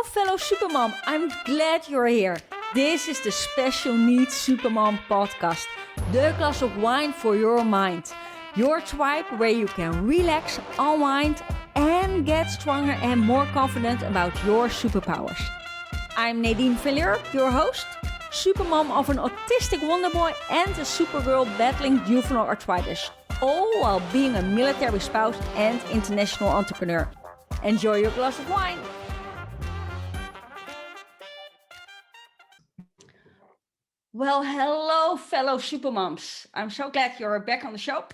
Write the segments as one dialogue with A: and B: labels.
A: Hello, fellow Supermom. I'm glad you're here. This is the Special Needs Supermom podcast, the glass of wine for your mind. Your tribe where you can relax, unwind, and get stronger and more confident about your superpowers. I'm Nadine Villier, your host, supermom of an autistic wonderboy and a supergirl battling juvenile arthritis, all while being a military spouse and international entrepreneur. Enjoy your glass of wine. Well, hello, fellow supermoms. I'm so glad you're back on the show.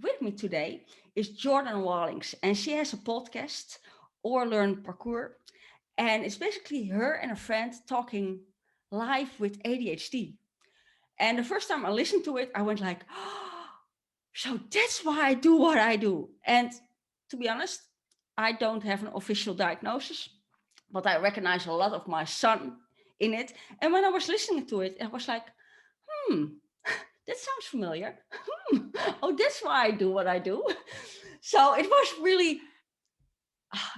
A: With me today is Jordan Rawlings, and she has a podcast, Or Learn Parkour, and it's basically her and a friend talking live with ADHD. And the first time I listened to it, I went like, oh, so that's why I do what I do. And to be honest, I don't have an official diagnosis, but I recognize a lot of my son in it. And when I was listening to it, I was like, that sounds familiar. Oh, that's why I do what I do. So it was really,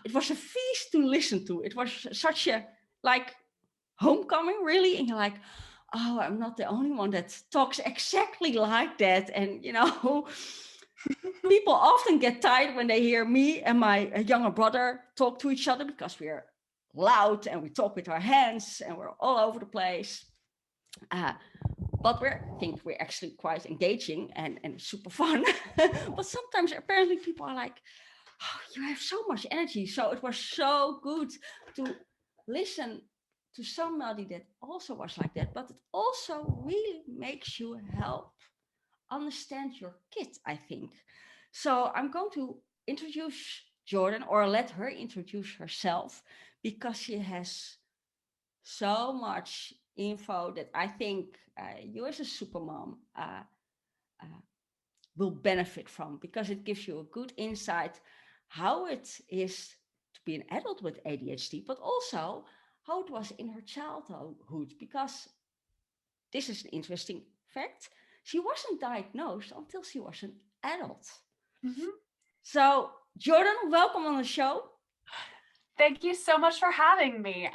A: it was a feast to listen to. It was such a like homecoming, really. And you're like, oh, I'm not the only one that talks exactly like that. And, you know, people often get tired when they hear me and my younger brother talk to each other because we're loud and we talk with our hands and we're all over the place. But I think we're actually quite engaging and super fun. But sometimes apparently people are like, oh, you have so much energy. So it was so good to listen to somebody that also was like that. But it also really makes you help understand your kid, I think. So I'm going to introduce Jordan, or let her introduce herself, because she has so much info that I think you as a supermom will benefit from, because it gives you a good insight how it is to be an adult with ADHD, but also how it was in her childhood, because this is an interesting fact. She wasn't diagnosed until she was an adult. Mm-hmm. So, Jordan, welcome on the show.
B: Thank you so much for having me.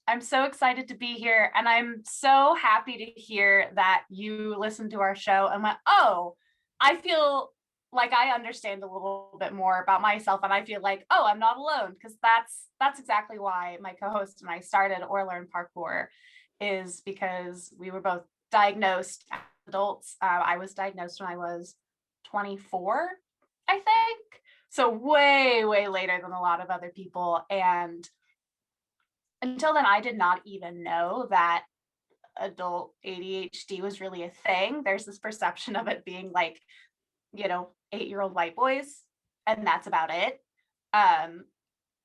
B: I'm so excited to be here, and I'm so happy to hear that you listen to our show and went, oh, I feel like I understand a little bit more about myself, and I feel like, oh, I'm not alone, because that's exactly why my co-host and I started Or Learn Parkour, is because we were both diagnosed as adults. I was diagnosed when I was 24, I think. So way, way later than a lot of other people. And until then, I did not even know that adult ADHD was really a thing. There's this perception of it being like, 8-year-old white boys, and that's about it. And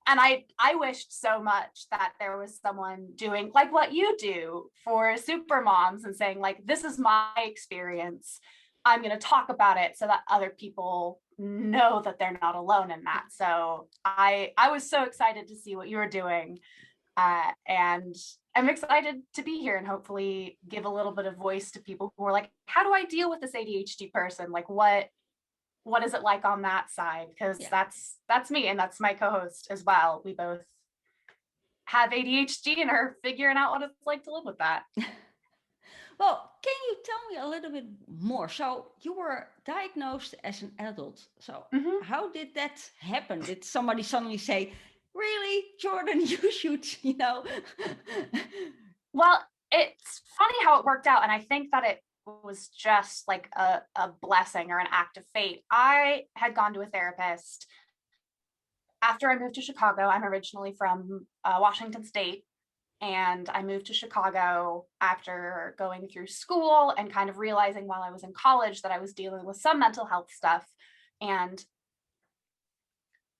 B: I wished so much that there was someone doing like what you do for supermoms and saying like, this is my experience. I'm going to talk about it so that other people know that they're not alone in that. So I was so excited to see what you were doing, and I'm excited to be here and hopefully give a little bit of voice to people who are like, how do I deal with this ADHD person? Like, what is it like on that side? Because that's me, and that's my co-host as well. We both have ADHD and are figuring out what it's like to live with that.
A: Well, can you tell me a little bit more? So you were diagnosed as an adult. So how did that happen? Did somebody suddenly say, really, Jordan, you should,
B: Well, it's funny how it worked out. And I think that it was just like a blessing or an act of fate. I had gone to a therapist after I moved to Chicago. I'm originally from Washington State. And I moved to Chicago after going through school and kind of realizing while I was in college that I was dealing with some mental health stuff. And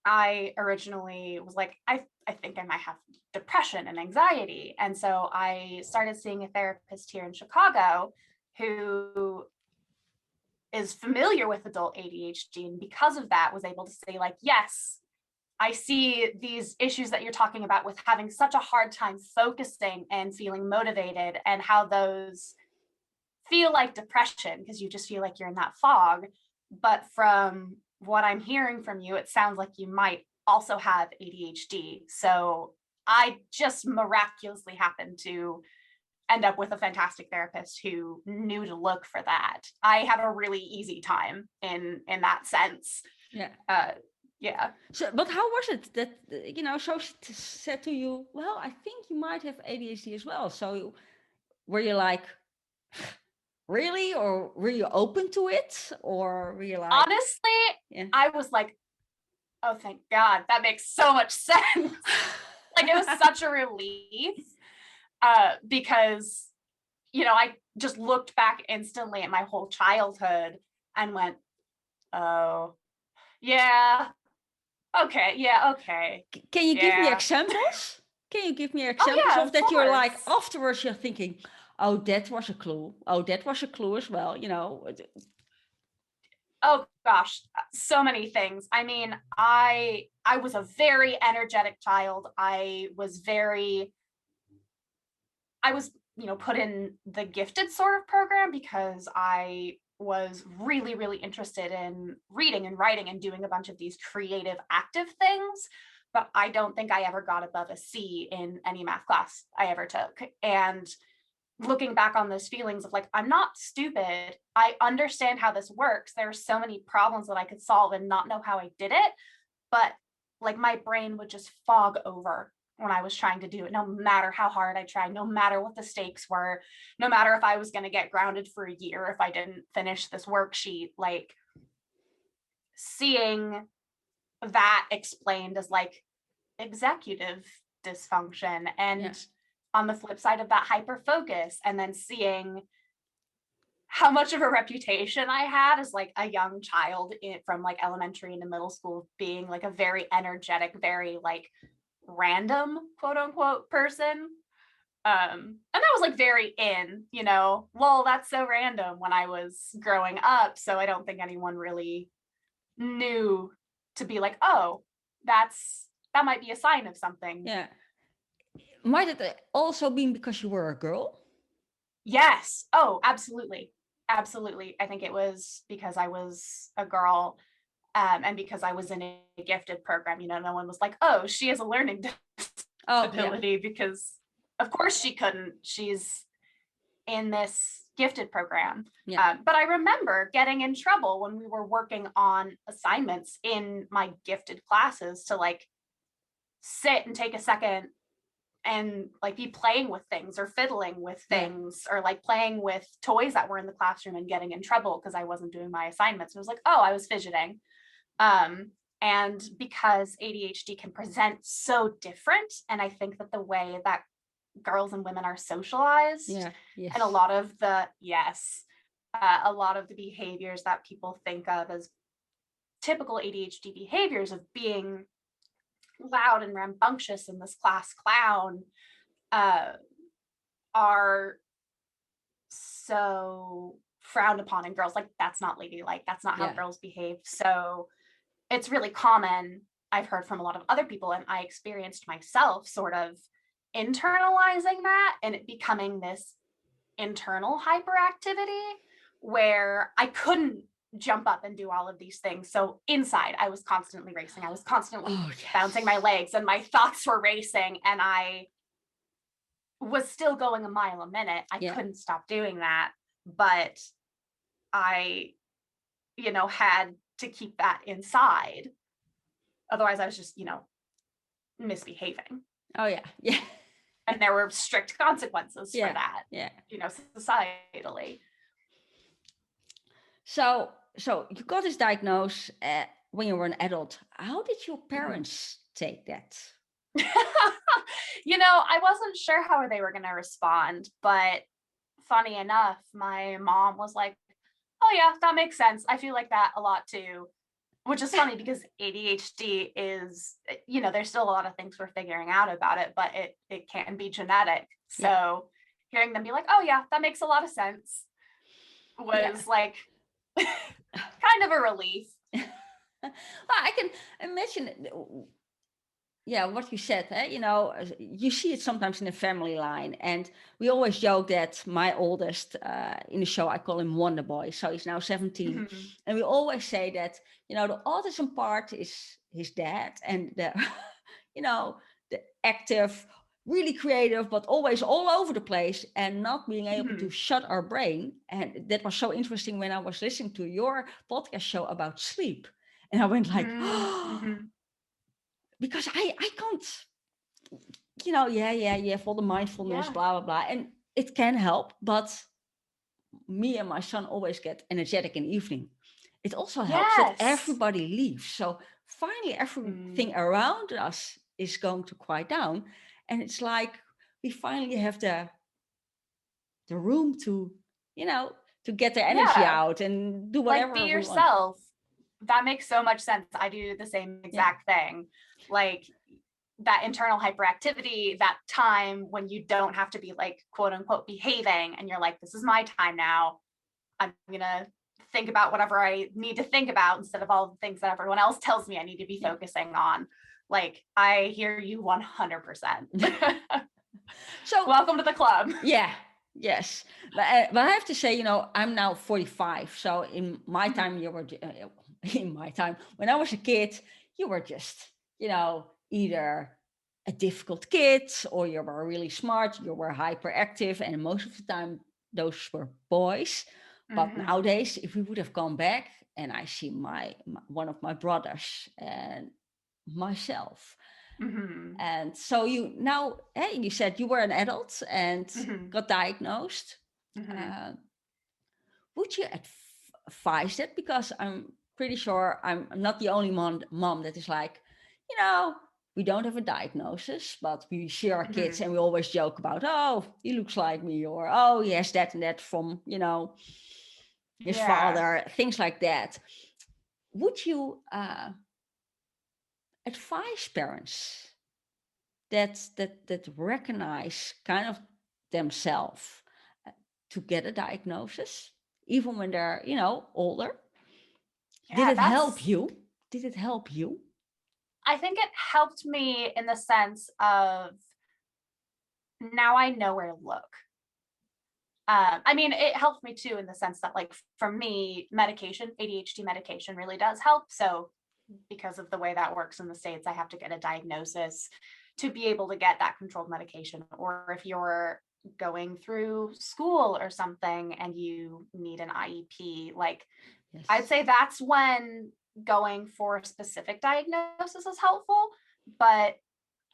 B: I originally was like, I think I might have depression and anxiety. And so I started seeing a therapist here in Chicago who is familiar with adult ADHD. And because of that, was able to say like, yes, I see these issues that you're talking about with having such a hard time focusing and feeling motivated, and how those feel like depression because you just feel like you're in that fog. But from what I'm hearing from you, it sounds like you might also have ADHD. So I just miraculously happened to end up with a fantastic therapist who knew to look for that. I had a really easy time in that sense.
A: Yeah.
B: Yeah.
A: So, but how was it that, so she said to you, well, I think you might have ADHD as well. So were you like, really? Or were you open to it? Or were you like...
B: Honestly,
A: yeah.
B: I was like, oh, thank God. That makes so much sense. Like, it was such a relief because, I just looked back instantly at my whole childhood and went, oh, yeah, okay, yeah, okay.
A: Can you give me examples? Can you give me examples of that? You're like, afterwards you're thinking, oh, that was a clue. Oh, that was a clue as well,
B: Oh gosh, so many things. I mean, I was a very energetic child. I was, put in the gifted sort of program because I was really, really interested in reading and writing and doing a bunch of these creative, active things. But I don't think I ever got above a C in any math class I ever took. And looking back on those feelings of like, I'm not stupid. I understand how this works. There are so many problems that I could solve and not know how I did it. But like my brain would just fog over when I was trying to do it, no matter how hard I tried, no matter what the stakes were, no matter if I was going to get grounded for a year if I didn't finish this worksheet. Like, seeing that explained as like executive dysfunction, and on the flip side of that, hyper focus, and then seeing how much of a reputation I had as like a young child from like elementary into middle school, being like a very energetic, very like random, quote unquote, person. And that was like very well, that's so random when I was growing up. So I don't think anyone really knew to be like, oh, that might be a sign of something.
A: Yeah. Might it also been because you were a girl?
B: Yes. Oh, absolutely. Absolutely. I think it was because I was a girl, and because I was in a gifted program. No one was like, oh, she has a learning disability, because of course she couldn't. She's in this gifted program. But I remember getting in trouble when we were working on assignments in my gifted classes to like sit and take a second and like be playing with things or fiddling with things or like playing with toys that were in the classroom and getting in trouble because I wasn't doing my assignments. It was like, oh, I was fidgeting. And because ADHD can present so different, and I think that the way that girls and women are socialized, and a lot of the behaviors that people think of as typical ADHD behaviors of being loud and rambunctious and this class clown are so frowned upon in girls. Like, that's not ladylike. That's not how girls behave. So it's really common. I've heard from a lot of other people, and I experienced myself sort of internalizing that and it becoming this internal hyperactivity where I couldn't jump up and do all of these things. So inside, I was constantly racing. I was constantly bouncing my legs, and my thoughts were racing, and I was still going a mile a minute. I couldn't stop doing that, but I, had to keep that inside. Otherwise, I was just, misbehaving.
A: Oh, yeah. Yeah.
B: And there were strict consequences for that, societally.
A: So you got this diagnosis when you were an adult. How did your parents take that?
B: I wasn't sure how they were going to respond, but funny enough, my mom was like, oh yeah, that makes sense. I feel like that a lot too, which is funny because ADHD is, there's still a lot of things we're figuring out about it, but it can be genetic. So hearing them be like, oh yeah, that makes a lot of sense was like kind of a relief.
A: Well, I can imagine what you said, you see it sometimes in the family line. And we always joke that my oldest in the show, I call him Wonder Boy. So he's now 17. Mm-hmm. And we always say that, the autism part is his dad, and the active, really creative, but always all over the place and not being able to shut our brain. And that was so interesting when I was listening to your podcast show about sleep. And I went like, because I can't, for the mindfulness, blah, blah, blah. And it can help, but me and my son always get energetic in the evening. It also helps that everybody leaves. So finally, everything around us is going to quiet down. And it's like we finally have the room to, to get the energy out and do whatever.
B: Like be yourself. That makes so much sense. I do the same exact thing. Like that internal hyperactivity, that time when you don't have to be like, quote unquote, behaving. And you're like, this is my time now. I'm going to think about whatever I need to think about instead of all the things that everyone else tells me I need to be focusing on. Like, I hear you 100%. So welcome to the club.
A: Yeah. Yes. But I have to say, I'm now 45. So in my time, when I was a kid, you were just, either a difficult kid or you were really smart, you were hyperactive. And most of the time, those were boys. But nowadays, if we would have gone back and I see one of my brothers and myself, and so you said you were an adult and got diagnosed. Would you advise that? Because I'm pretty sure I'm not the only mom that is like, we don't have a diagnosis, but we see our kids and we always joke about, oh, he looks like me, or oh, he has that and that from, his father, things like that. Would you advise parents that recognize kind of themselves to get a diagnosis, even when they're, older? Did it help you?
B: I think it helped me in the sense of now I know where to look. I mean, it helped me too in the sense that, like, for me, medication, ADHD medication really does help. So because of the way that works in the States, I have to get a diagnosis to be able to get that controlled medication. Or if you're going through school or something and you need an IEP, like, I'd say that's when going for a specific diagnosis is helpful.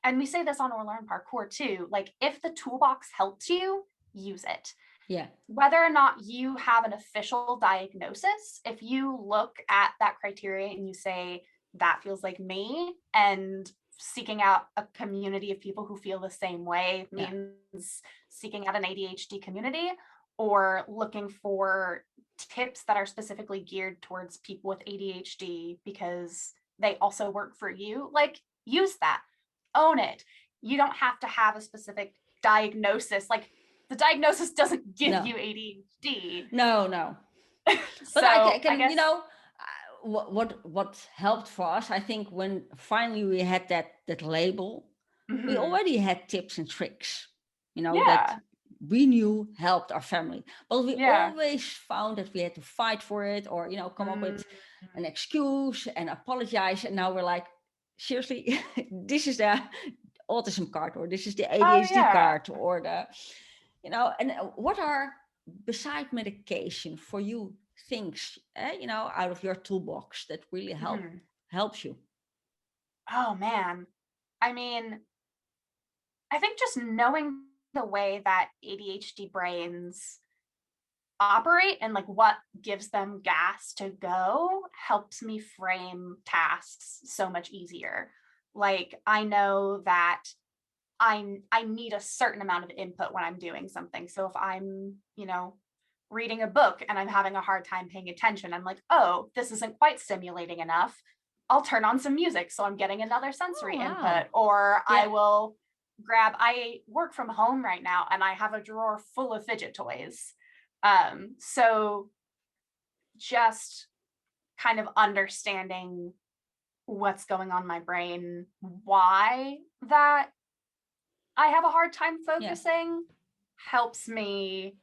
B: And we say this on Or Learn Parkour too, like, if the toolbox helps you, use it.
A: Yeah.
B: Whether or not you have an official diagnosis, if you look at that criteria and you say, that feels like me, and seeking out a community of people who feel the same way means seeking out an ADHD community, or looking for tips that are specifically geared towards people with ADHD because they also work for you, like, use that, own it. You don't have to have a specific diagnosis. Like, the diagnosis doesn't give you ADHD.
A: No.
B: So
A: but I guess, what helped for us, I think, when finally we had that label, we already had tips and tricks, that we knew helped our family. But we always found that we had to fight for it, or, come up with an excuse and apologize. And now we're like, seriously, this is the autism card, or this is the ADHD card, or the, and what are, beside medication for you, things, out of your toolbox that really helps you?
B: Oh man. I mean, I think just knowing the way that ADHD brains operate and like what gives them gas to go helps me frame tasks so much easier. Like, I know that I need a certain amount of input when I'm doing something. So if I'm, reading a book and I'm having a hard time paying attention, I'm like, oh, this isn't quite stimulating enough. I'll turn on some music so I'm getting another sensory input. Or I will I work from home right now and I have a drawer full of fidget toys. So just kind of understanding what's going on in my brain, why that I have a hard time focusing helps me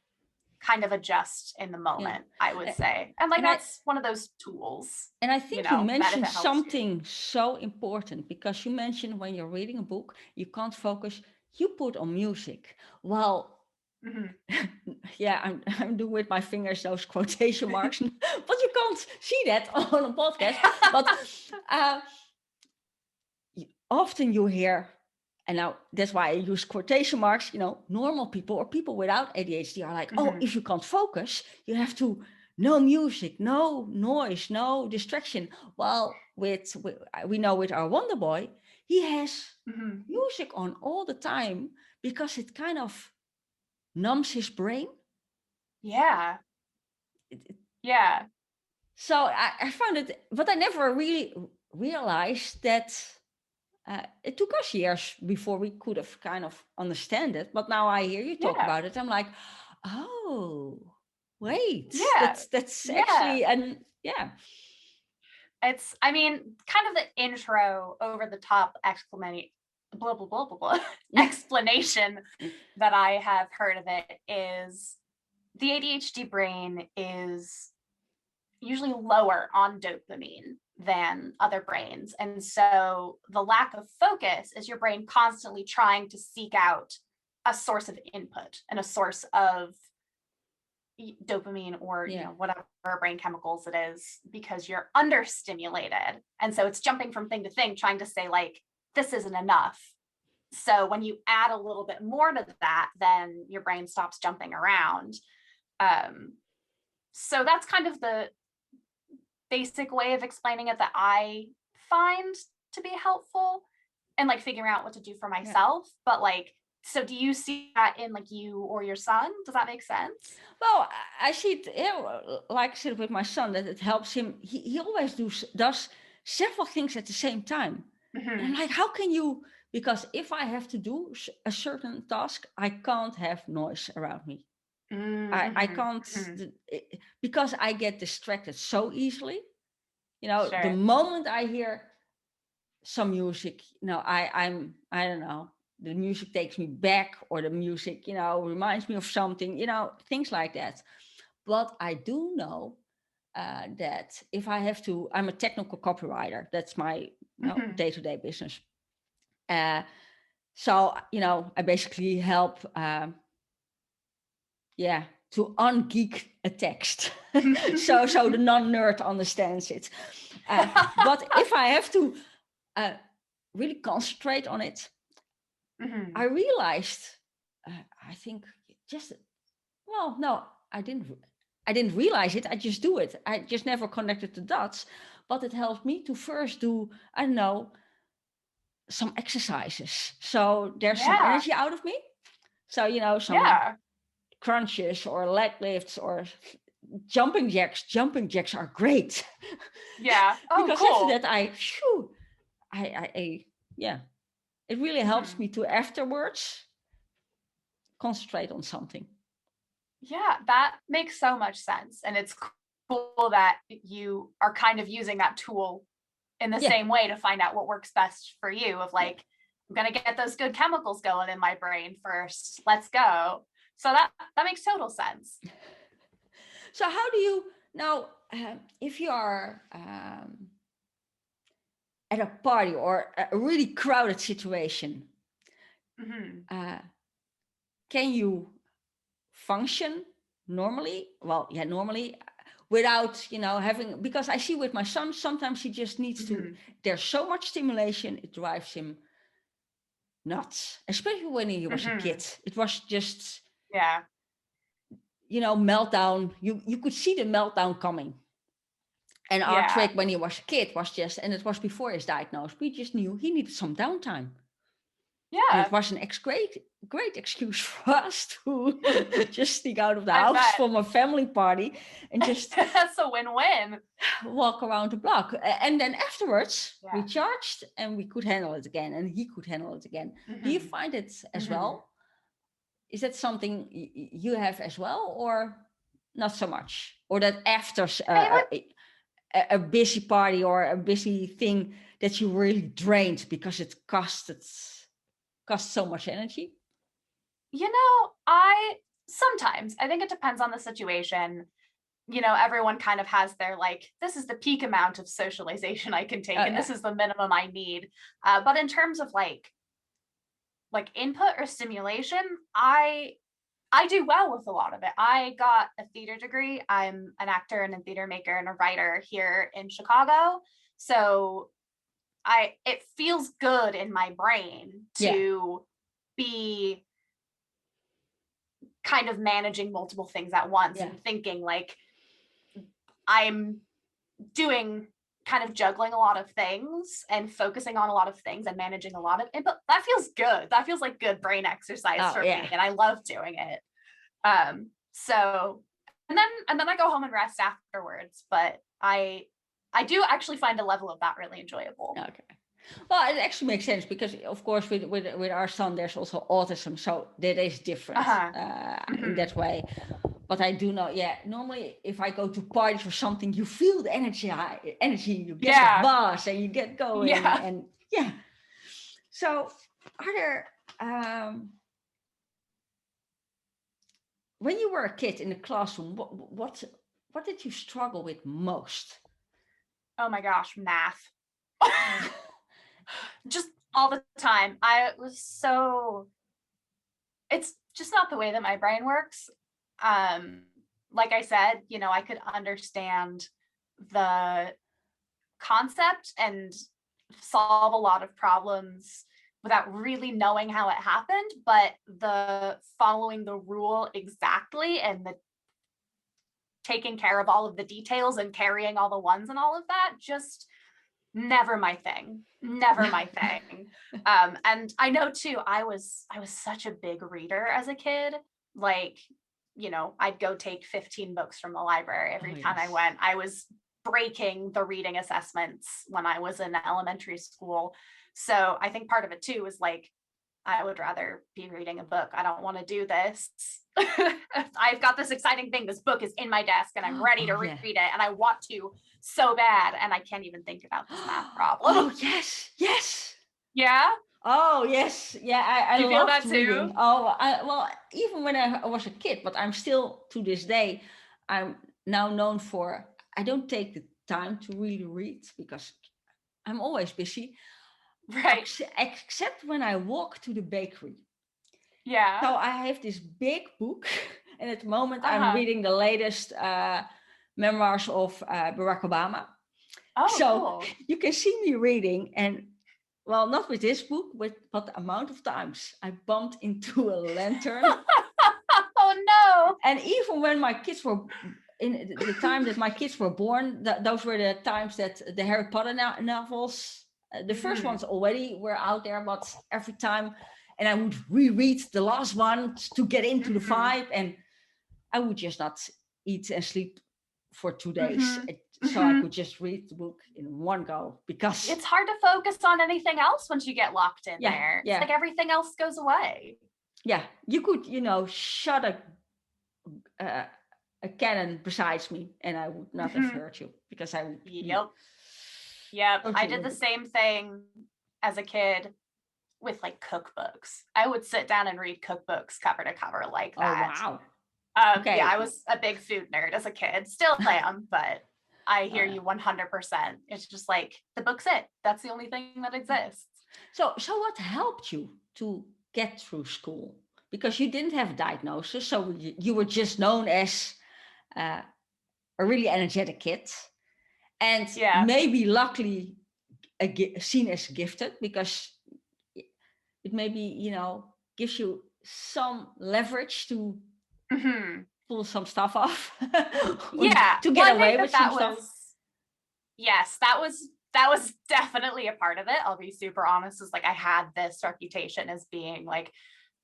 B: kind of adjust in the moment, I would say. And like, that's one of those tools.
A: And I think you mentioned
B: that
A: something so important, because you mentioned when you're reading a book, you can't focus, you put on music. Well, yeah, I'm doing with my fingers those quotation marks, but you can't see that on a podcast. But often you hear, and now that's why I use quotation marks, normal people or people without ADHD are like, oh, if you can't focus, you have to, no music, no noise, no distraction. Well, we know with our Wonder Boy, he has music on all the time because it kind of numbs his brain.
B: Yeah. Yeah.
A: So I found it, but I never really realized that it took us years before we could have kind of understand it. But now I hear you talk about it. I'm like, oh, wait, that's actually, and
B: it's, I mean, kind of the intro over the top blah, blah, blah, blah, blah, explanation that I have heard of it is the ADHD brain is usually lower on dopamine than other brains. And so the lack of focus is your brain constantly trying to seek out a source of input and a source of dopamine or whatever brain chemicals it is, because you're understimulated. And so it's jumping from thing to thing, trying to say like, this isn't enough. So when you add a little bit more to that, then your brain stops jumping around. So that's kind of the basic way of explaining it that I find to be helpful, and like figuring out what to do for myself. But like, so do you see that in like you or your son? Does that make sense?
A: Well, I see it, like I said with my son, that it helps him. He always does several things at the same time. And I'm like, how can you, because if I have to do a certain task, I can't have noise around me. I can't, because I get distracted so easily. The moment I hear some music, I don't know, the music takes me back, or the music, reminds me of something, things like that. But I do know that if I have to, I'm a technical copywriter. That's my day-to-day business. So, I basically help, to ungeek a text. so the non-nerd understands it. But if I have to really concentrate on it, I realized, I think I didn't realize it. I just do it. I just never connected the dots. But it helped me to first do, I don't know, some exercises. So there's some energy out of me. So, some crunches or leg lifts or jumping jacks. Jumping jacks are great.
B: Yeah.
A: Because after that, it really helps me to afterwards concentrate on something.
B: Yeah, that makes so much sense. And it's cool that you are kind of using that tool in the same way to find out what works best for you, of like, I'm going to get those good chemicals going in my brain first. Let's go. So that makes total sense.
A: So how do you now, if you are at a party or a really crowded situation, can you function normally? Well, normally, without, having, because I see with my son, sometimes he just needs to, there's so much stimulation, it drives him nuts, especially when he was a kid. It was just, meltdown. You could see the meltdown coming. And our trick when he was a kid was just, and it was before his diagnosis, we just knew he needed some downtime. Yeah. And it was an great excuse for us to just sneak out of the house from a family party and just
B: that's a win-win.
A: Walk around the block. And then afterwards we charged and we could handle it again, and he could handle it again. Do you find it as well? Is that something you have as well, or not so much? Or that after a busy party or a busy thing that you really drained because it cost so much energy?
B: Sometimes. I think it depends on the situation. Everyone kind of has their like, this is the peak amount of socialization I can take, and this is the minimum I need. But in terms of like input or stimulation, I do well with a lot of it. I got a theater degree. I'm an actor and a theater maker and a writer here in Chicago. So it feels good in my brain to be kind of managing multiple things at once and thinking like I'm doing kind of juggling a lot of things and focusing on a lot of things and managing a lot of input. That feels good. That feels like good brain exercise for me, and I love doing it. So and then I go home and rest afterwards, but I do actually find a level of that really enjoyable.
A: Okay. Well, it actually makes sense because, of course, with our son, there's also autism, so that is different in that way. But I do know, normally if I go to parties or something, you feel the energy, you get the buzz and you get going. And So are there, when you were a kid in the classroom, what did you struggle with most?
B: Oh my gosh, math. Just all the time. It's just not the way that my brain works. Like I said, I could understand the concept and solve a lot of problems without really knowing how it happened, but the following the rule exactly and the taking care of all of the details and carrying all the ones and all of that, just never my thing. And I know too, I was such a big reader as a kid. Like, I'd go take 15 books from the library every time I went. I was breaking the reading assessments when I was in elementary school. So I think part of it too was like, I would rather be reading a book. I don't want to do this. I've got this exciting thing. This book is in my desk and I'm ready to read it, and I want to so bad, and I can't even think about this math problem.
A: Oh, yes.
B: Yeah?
A: Oh, yes. Yeah, I
B: you feel that
A: reading.
B: Too?
A: Oh, well, even when I was a kid, but I'm still, to this day, I'm now known for, I don't take the time to really read because I'm always busy.
B: Right.
A: Except when I walk to the bakery.
B: Yeah.
A: So I have this big book, and at the moment I'm reading the latest memoirs of Barack Obama.
B: Oh,
A: so
B: cool.
A: You can see me reading, and well, not with this book, but the amount of times I bumped into a lantern.
B: Oh no!
A: And even when my kids were in the time that my kids were born, those were the times that the Harry Potter novels, the first ones already were out there, but every time, and I would reread the last one to get into the vibe, and I would just not eat and sleep for 2 days. So I could just read the book in one go, because
B: it's hard to focus on anything else once you get locked in there. It's like everything else goes away.
A: Yeah, you could, shut a cannon besides me, and I would not have hurt you, because I would.
B: Yep. I did the same thing as a kid with like cookbooks. I would sit down and read cookbooks cover to cover like that.
A: Oh, wow.
B: Yeah, I was a big food nerd as a kid. Still am, but I hear you 100%. It's just like the book's it. That's the only thing that exists.
A: So what helped you to get through school? Because you didn't have a diagnosis, so you were just known as a really energetic kid, and maybe luckily seen as gifted, because it maybe gives you some leverage to pull some stuff off. To get away with some stuff.
B: Yes, that was definitely a part of it. I'll be super honest, is like I had this reputation as being like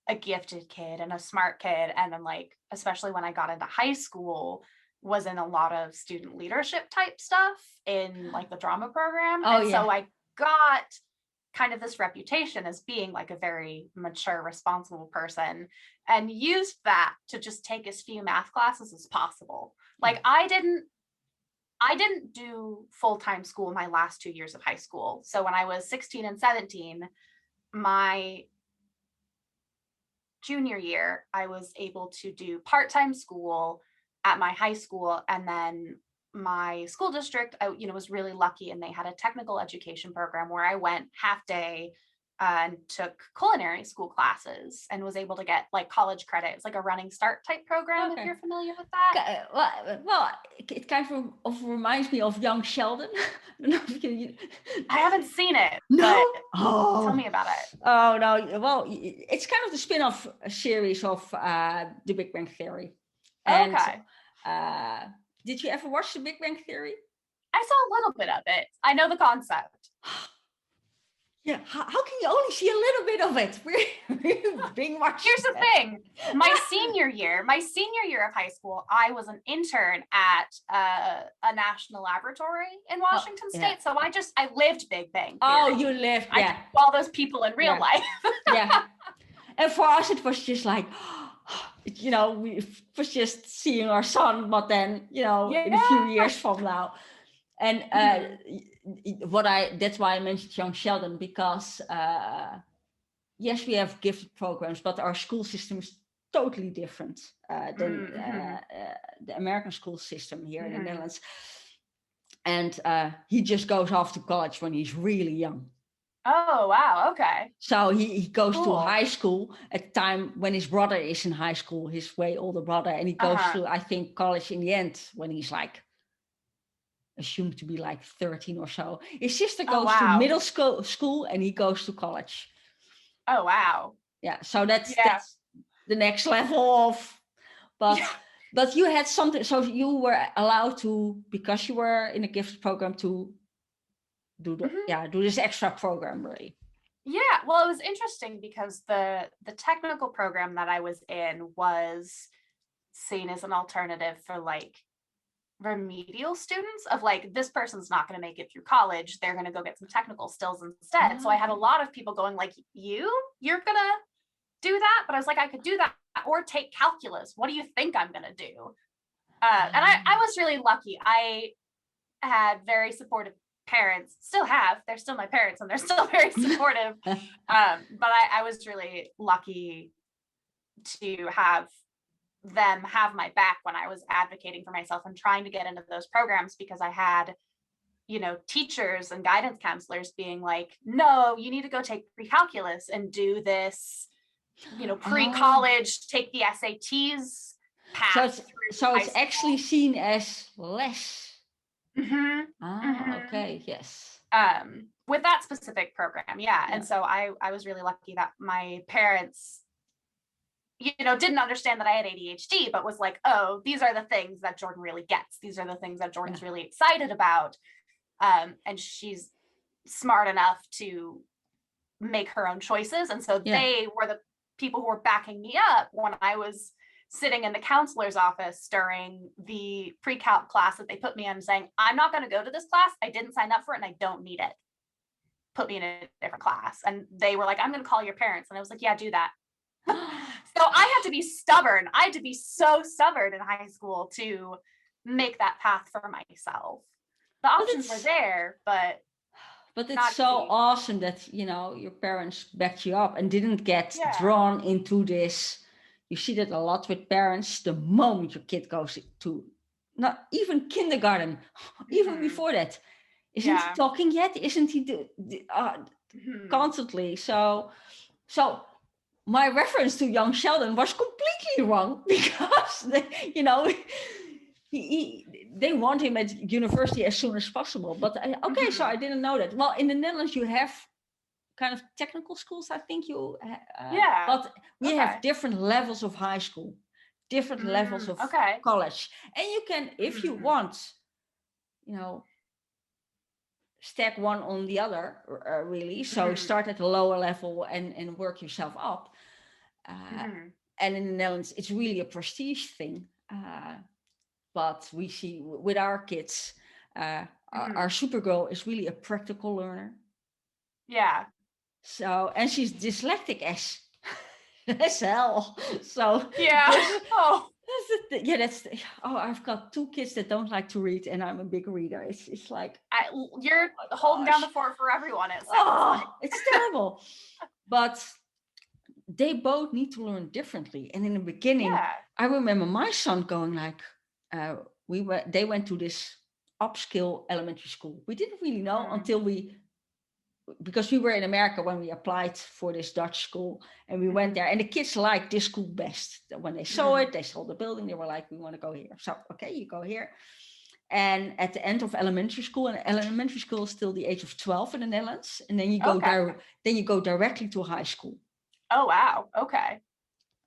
B: a gifted kid and a smart kid, and then like especially when I got into high school, was in a lot of student leadership type stuff in like the drama program. So I got kind of this reputation as being like a very mature, responsible person, and used that to just take as few math classes as possible. Like I didn't do full-time school my last 2 years of high school. So when I was 16 and 17, my junior year, I was able to do part-time school at my high school, and then my school district, I was really lucky, and they had a technical education program where I went half day and took culinary school classes and was able to get like college credit. It's like a running start type program, if you're familiar with that.
A: Well, it kind of reminds me of young Sheldon.
B: I haven't seen it.
A: No?
B: But tell me about it.
A: Oh, no. Well, it's kind of the spin-off series of The Big Bang Theory. And,
B: okay.
A: Did you ever watch The Big Bang Theory?
B: I saw a little bit of it. I know the concept.
A: Yeah, how can you only see a little bit of it? We're being watched.
B: Here's the thing. My senior year of high school, I was an intern at a national laboratory in Washington State. So I lived Big Bang Theory.
A: Oh, you lived, yeah.
B: I saw those people in real life.
A: Yeah. And for us, it was just like, we was just seeing our son, but then, in a few years from now. And that's why I mentioned young Sheldon, because yes, we have gifted programs, but our school system is totally different than the American school system here in the Netherlands. And he just goes off to college when he's really young.
B: Oh, wow. Okay.
A: So he goes to high school at the time when his brother is in high school, his way older brother, and he goes to, I think, college in the end when he's like, assumed to be like 13 or so. His sister goes to middle school and he goes to college.
B: Oh, wow.
A: Yeah, so that's the next level of, but you had something, so you were allowed to, because you were in a gifted program, to do this extra program, really.
B: Yeah, well, it was interesting because the technical program that I was in was seen as an alternative for like remedial students, of like, this person's not going to make it through college, they're going to go get some technical skills instead. So I had a lot of people going like, you're gonna do that? But I was like, I could do that or take calculus. What do you think I'm gonna do? And I was really lucky. I had very supportive parents, still have, they're still my parents and they're still very supportive. But I was really lucky to have them have my back when I was advocating for myself and trying to get into those programs, because I had, teachers and guidance counselors being like, no, you need to go take pre-calculus and do this, pre-college, take the SATs path.
A: So it's actually seen as less. Okay, yes.
B: With that specific program, and so I was really lucky that my parents didn't understand that I had ADHD, but was like, oh, these are the things that Jordan really gets. These are the things that Jordan's really excited about. And she's smart enough to make her own choices. And so they were the people who were backing me up when I was sitting in the counselor's office during the pre-calc class that they put me in, saying, I'm not going to go to this class. I didn't sign up for it and I don't need it. Put me in a different class. And they were like, I'm going to call your parents. And I was like, yeah, do that. So I had to be stubborn. I had to be so stubborn in high school to make that path for myself. The options were there, but
A: it's so awesome that, your parents backed you up and didn't get drawn into this. You see that a lot with parents. The moment your kid goes to not even kindergarten, even before that, isn't he talking yet? Isn't he constantly? So my reference to young Sheldon was completely wrong, because they want him at university as soon as possible. But so I didn't know that. Well, in the Netherlands you have kind of technical schools, I think but we have different levels of high school, different levels of college, and you can, if you want, stack one on the other, really. So start at a lower level and work yourself up. And in the Netherlands, it's really a prestige thing. But we see with our kids, our Supergirl is really a practical learner.
B: Yeah.
A: So, and she's dyslexic as hell. So I've got two kids that don't like to read, and I'm a big reader. It's like
B: you're holding down the fort for everyone. It sounds like.
A: It's terrible. But they both need to learn differently. And in the beginning,
B: Yeah.
A: I remember my son going like, they went to this upscale elementary school. We didn't really know until because we were in America when we applied for this Dutch school, and we went there, and the kids liked this school best. When they saw it, they saw the building, they were like, we want to go here. So, okay, you go here. And at the end of elementary school, and elementary school is still the age of 12 in the Netherlands, and then you go then you go directly to high school.
B: Oh, wow. Okay.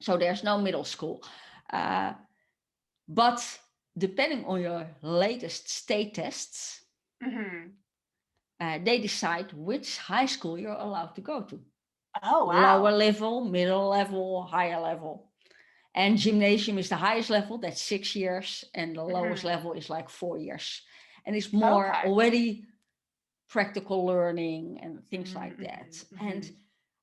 A: So there's no middle school. But depending on your latest state tests, they decide which high school you're allowed to go to.
B: Oh, wow.
A: Lower level, middle level, higher level. And gymnasium is the highest level, that's 6 years. And the lowest level is like 4 years. And it's more already practical learning and things like that. And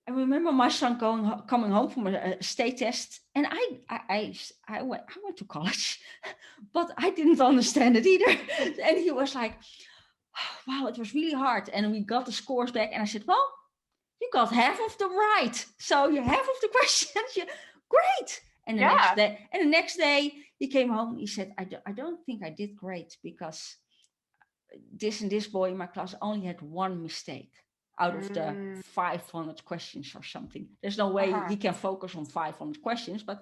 A: I remember my son coming home from a state test, and I went to college, but I didn't understand it either. And he was like, wow, it was really hard. And we got the scores back, and I said, well, you got half of them right. So you half of the questions, great. And the next day he came home, he said, I don't think I did great, because this and this boy in my class only had one mistake out of the 500 questions or something. There's no way he can focus on 500 questions, but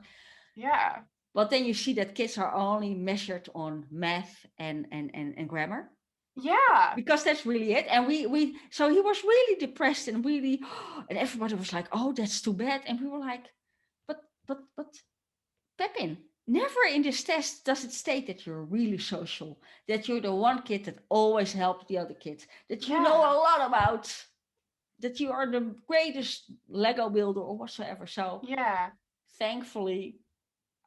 A: but then you see that kids are only measured on math and grammar.
B: Yeah.
A: Because that's really it. And so he was really depressed and really, and everybody was like, oh, that's too bad. And we were like, but Pepin, never in this test does it state that you're really social, that you're the one kid that always helps the other kids, that you know a lot about, that you are the greatest Lego builder or whatsoever. So thankfully,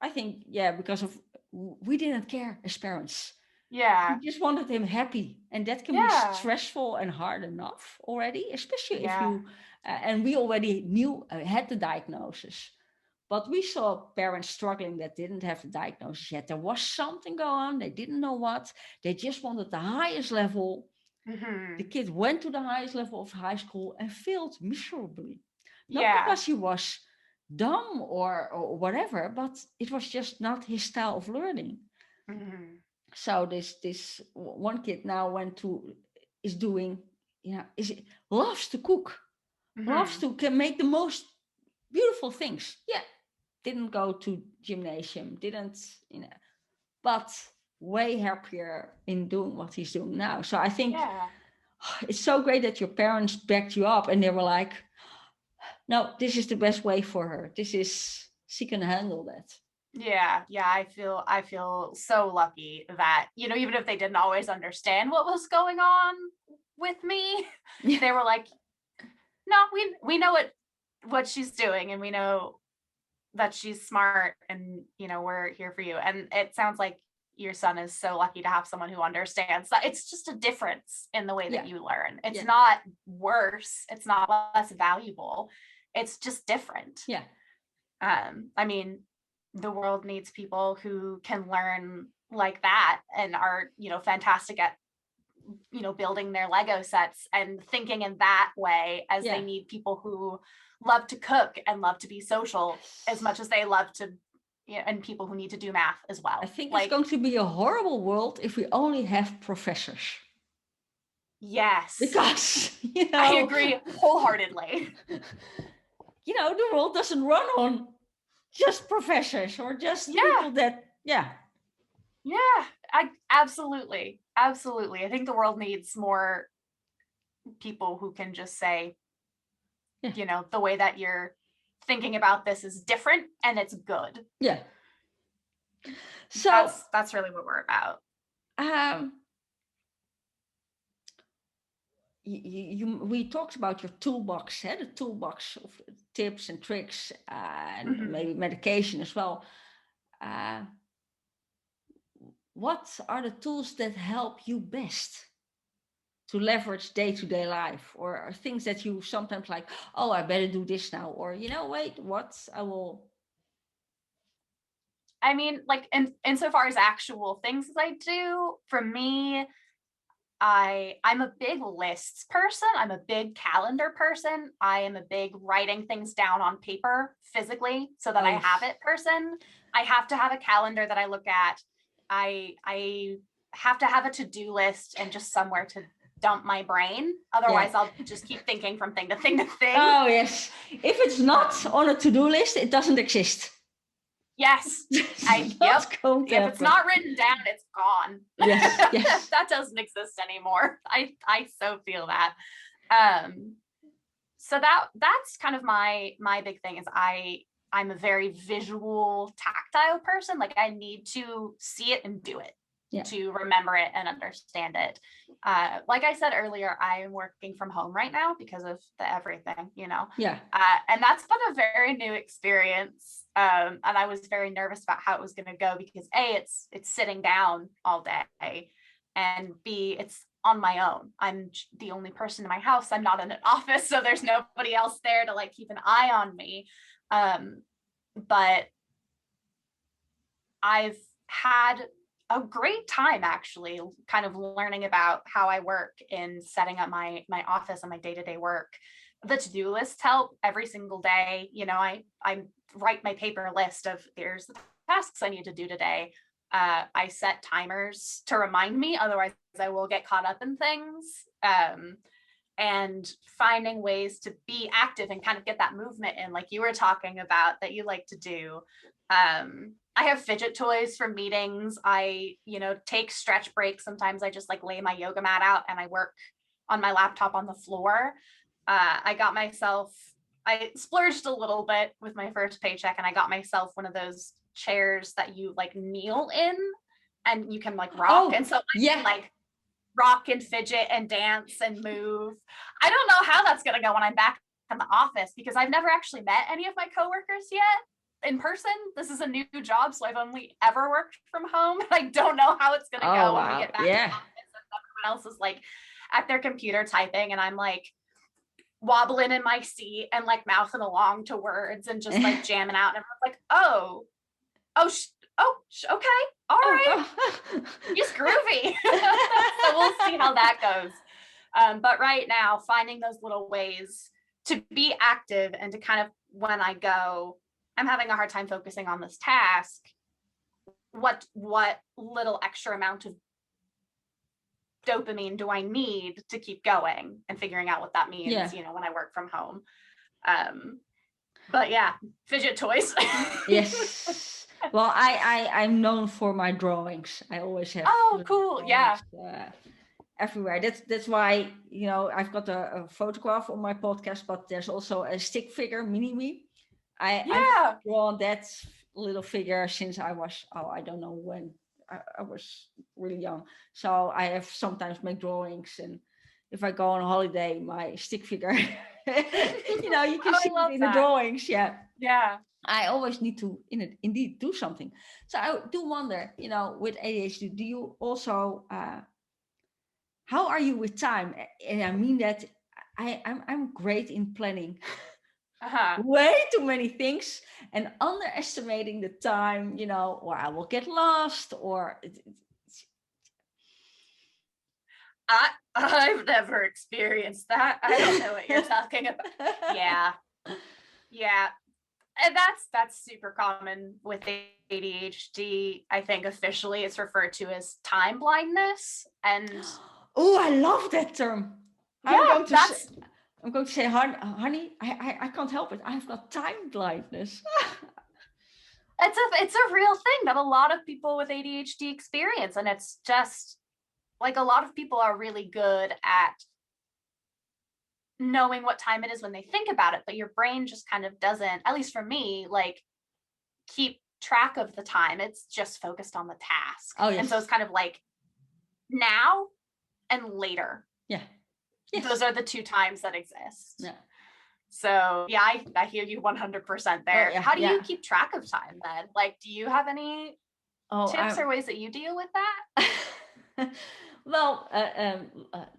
A: I think, because we didn't care as parents.
B: Yeah.
A: We just wanted him happy. And that can be stressful and hard enough already, especially if you, and we already had the diagnosis. But we saw parents struggling that didn't have the diagnosis yet. There was something going on. They didn't know what. They just wanted the highest level. The kid went to the highest level of high school and failed miserably. Not because he was dumb or whatever, but it was just not his style of learning. So this one kid now loves to cook, loves to can make the most beautiful things. Didn't go to gymnasium, but way happier in doing what he's doing now. So I think it's so great that your parents backed you up and they were like, no, this is the best way for her. She can handle that.
B: Yeah. I feel so lucky that, even if they didn't always understand what was going on with me, they were like, no, we know what she's doing, and we know that she's smart, and we're here for you. And it sounds like your son is so lucky to have someone who understands that it's just a difference in the way that you learn. It's not worse, it's not less valuable, it's just different. I mean, the world needs people who can learn like that and are fantastic at building their Lego sets and thinking in that way, as they need people who love to cook and love to be social as much as they love to, and people who need to do math as well.
A: I think it's going to be a horrible world if we only have professors.
B: Yes.
A: Because,
B: I agree wholeheartedly.
A: The world doesn't run on just professors or just people that,
B: absolutely. I think the world needs more people who can just say, the way that you're thinking about this is different and it's good. So that's really what we're about.
A: We talked about your toolbox, the toolbox of tips and tricks, and maybe medication as well. What are the tools that help you best to leverage day-to-day life, or things that you sometimes like, oh, I better do this now, or wait, what I will.
B: I mean, like insofar as actual things I do, for me, I'm a big lists person. I'm a big calendar person. I am a big writing things down on paper physically so that I have it person. I have to have a calendar that I look at. I have to have a to-do list and just somewhere to dump my brain. Otherwise, I'll just keep thinking from thing to thing to thing.
A: Oh, yes. If it's not on a to-do list, it doesn't exist.
B: Yes. If it's not written down, it's gone.
A: Yes.
B: That doesn't exist anymore. I so feel that. So that's kind of my big thing is I'm a very visual, tactile person. Like I need to see it and do it to remember it and understand it. Like I said earlier, I am working from home right now because of the everything, you know?
A: Yeah.
B: And that's been a very new experience. And I was very nervous about how it was going to go because A, it's sitting down all day, and B, it's on my own. I'm the only person in my house. I'm not in an office, so there's nobody else there to like keep an eye on me. But I've had a great time actually kind of learning about how I work in setting up my office and my day-to-day work. The to-do lists help every single day. You know, I write my paper list of here's the tasks I need to do today. I set timers to remind me, otherwise I will get caught up in things. And finding ways to be active and kind of get that movement in, like you were talking about that you like to do. I have fidget toys for meetings. I, take stretch breaks. Sometimes I just like lay my yoga mat out and I work on my laptop on the floor. I splurged a little bit with my first paycheck and I got myself one of those chairs that you like kneel in and you can like rock. And so I can like rock and fidget and dance and move. I don't know how that's going to go when I'm back in the office because I've never actually met any of my coworkers yet in person. This is a new job, so I've only ever worked from home. I don't know how it's going to go when we get back to the office and everyone else is like at their computer typing and I'm like wobbling in my seat and like mouthing along to words and just like jamming out. And everyone's like, okay, all right. He's groovy. So we'll see how that goes. But right now, finding those little ways to be active and to kind of, when I go, I'm having a hard time focusing on this task. What little extra amount of dopamine do I need to keep going and figuring out what that means, when I work from home. But yeah, fidget toys.
A: Yes. Well, I'm known for my drawings. I always have.
B: Oh, cool.
A: Drawings, everywhere. That's why, I've got a photograph on my podcast, but there's also a stick figure, mini me. I've drawn that little figure since I was, I don't know when. I was really young. So I have sometimes make drawings, and if I go on holiday, my stick figure, you can see it in the drawings. Yeah. I always need to indeed do something. So I do wonder, with ADHD, do you also, how are you with time? And I mean that I'm great in planning. Way too many things and underestimating the time, or I will get lost or
B: I've never experienced that. I don't know what you're talking about. Yeah. And that's super common with ADHD. I think officially it's referred to as time blindness. And
A: I love that term. I'm going to say, honey, I can't help it. I've got time blindness.
B: It's a real thing that a lot of people with ADHD experience. And it's just like a lot of people are really good at knowing what time it is when they think about it, but your brain just kind of doesn't, at least for me, like keep track of the time. It's just focused on the task. And so it's kind of like now and later.
A: Yeah.
B: Yes. Those are the two times that exist. Yeah. So yeah, I hear you 100% there. How do you keep track of time then? Like, do you have any tips or ways that you deal with that?
A: Well,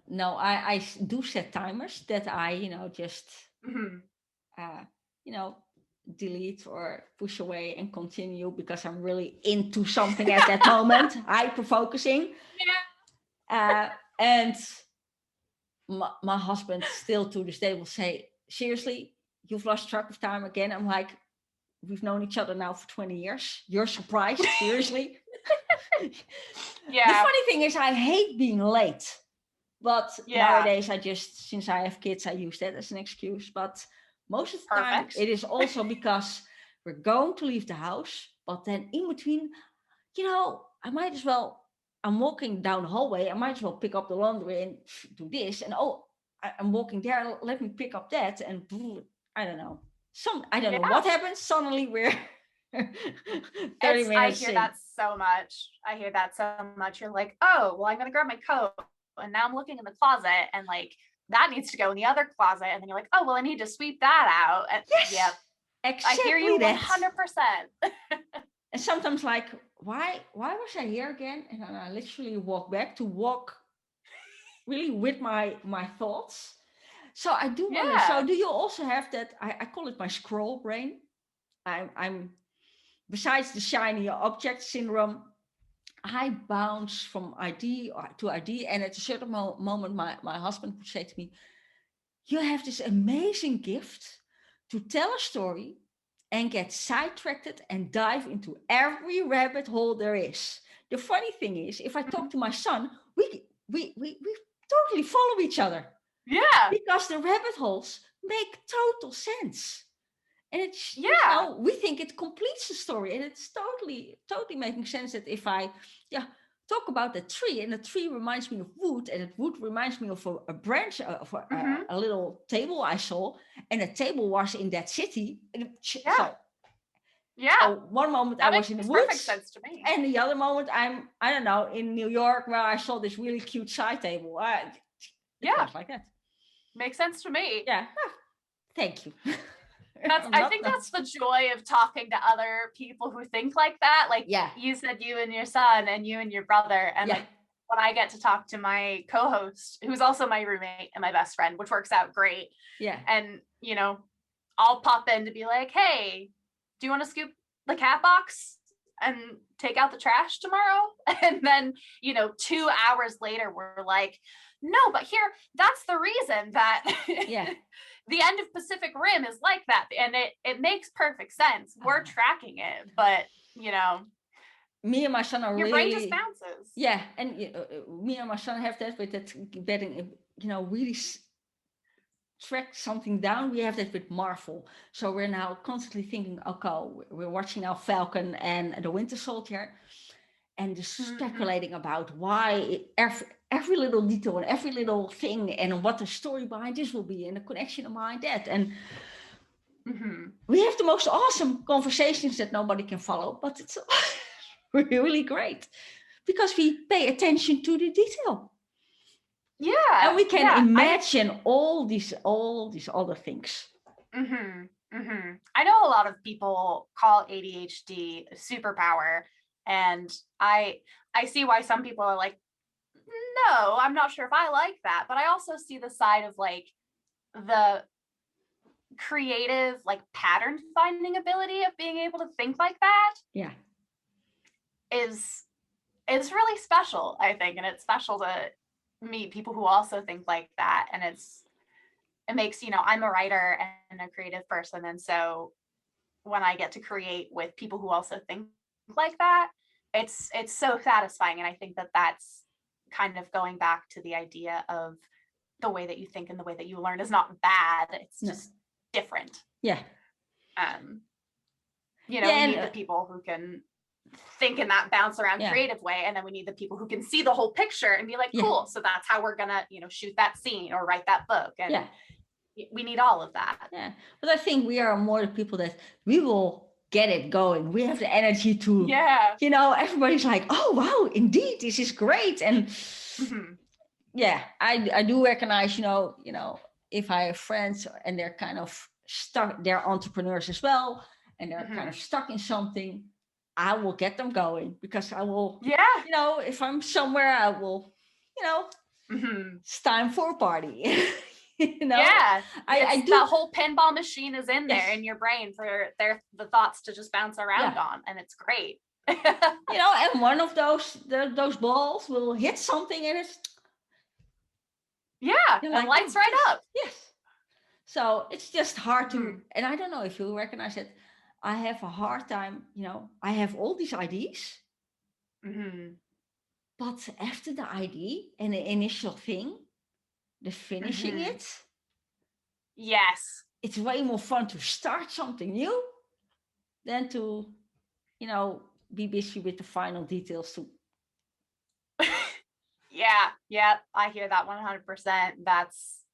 A: no, I do set timers that I, just, delete or push away and continue because I'm really into something at that moment, hyper focusing. Yeah. And my husband still to this day will say, seriously, you've lost track of time again. I'm like, we've known each other now for 20 years. You're surprised? Seriously?
B: Yeah.
A: The funny thing is I hate being late. But nowadays since I have kids, I use that as an excuse. But most of the time it is also because we're going to leave the house. But then in between, I might as well, I'm walking down the hallway. I might as well pick up the laundry and do this. And I'm walking there. Let me pick up that. And I don't know. I don't know what happens. Suddenly we're 30 minutes.
B: I hear that so much. You're like, oh, well, I'm going to grab my coat. And now I'm looking in the closet and like that needs to go in the other closet. And then you're like, oh, well, I need to sweep that out. And,
A: yes.
B: Yep.
A: Exactly.
B: I hear you 100%.
A: And sometimes like, why was I here again? And then I literally walk really with my thoughts. So I do wonder, so do you also have that? I call it my scroll brain. I'm besides the shiny object syndrome, I bounce from idea to idea. And at a certain moment, my husband would say to me, you have this amazing gift to tell a story and get sidetracked and dive into every rabbit hole there is. The funny thing is, if I talk to my son, we totally follow each other.
B: Yeah.
A: Because the rabbit holes make total sense. And it's, we think it completes the story. And it's totally making sense that if I talk about the tree, and the tree reminds me of wood, and the wood reminds me of a branch of a little table I saw, and the table was in that city. So one moment that I was in the woods,
B: perfect sense to me.
A: And the other moment I don't know, in New York, where I saw this really cute side table. Like that.
B: Makes sense to me.
A: Yeah. Thank you.
B: I think that's the joy of talking to other people who think like that. Like you said, you and your son and you and your brother. And like when I get to talk to my co-host, who's also my roommate and my best friend, which works out great. Yeah. And, I'll pop in to be like, hey, do you want to scoop the cat box and take out the trash tomorrow? And then, 2 hours later, we're like, no, but here, that's the reason that the end of Pacific Rim is like that. And it makes perfect sense. We're tracking it, but,
A: me and my son are
B: your
A: really...
B: brain just bounces.
A: Yeah, and me and my son have that with that getting, really track something down. We have that with Marvel. So we're now constantly thinking, okay, we're watching now Falcon and the Winter Soldier, and just speculating about why every little detail and every little thing, and what the story behind this will be, and the connection behind that. And we have the most awesome conversations that nobody can follow, but it's really great because we pay attention to the detail. Yeah. And we can imagine all these other things.
B: I know a lot of people call ADHD a superpower, and I see why some people are like, no, I'm not sure if I like that. But I also see the side of like the creative, like pattern finding ability of being able to think like that. Yeah. Is really special, I think. And it's special to meet people who also think like that. And it makes, I'm a writer and a creative person. And so when I get to create with people who also think like that, it's so satisfying. And I think that that's kind of going back to the idea of the way that you think and the way that you learn is not bad. It's just different. Yeah. We need the people who can think in that bounce around creative way, and then we need the people who can see the whole picture and be like, cool, so that's how we're gonna shoot that scene or write that book. And we need all of that.
A: But I think we are more the people that we will get it going. We have the energy to everybody's like, oh wow, indeed, this is great. And I do recognize if I have friends and they're kind of stuck, they're entrepreneurs as well, and they're kind of stuck in something, I will get them going, because I will, if I'm somewhere, I will, it's time for a party.
B: I do. The whole pinball machine is in there in your brain for the thoughts to just bounce around on, and it's great.
A: And one of those balls will hit something, and
B: Yeah,
A: You're
B: it
A: like,
B: lights
A: oh,
B: right
A: yes,
B: up.
A: yes. So it's just hard to,
B: Mhm.
A: and I don't know if you recognize it. I have a hard time, I have all these ideas,
B: Mhm.
A: but after the idea and the initial thing, the finishing
B: Mhm.
A: it,
B: Yes.
A: it's way more fun to start something new than to, be busy with the final details too.
B: Yeah, I hear that 100%.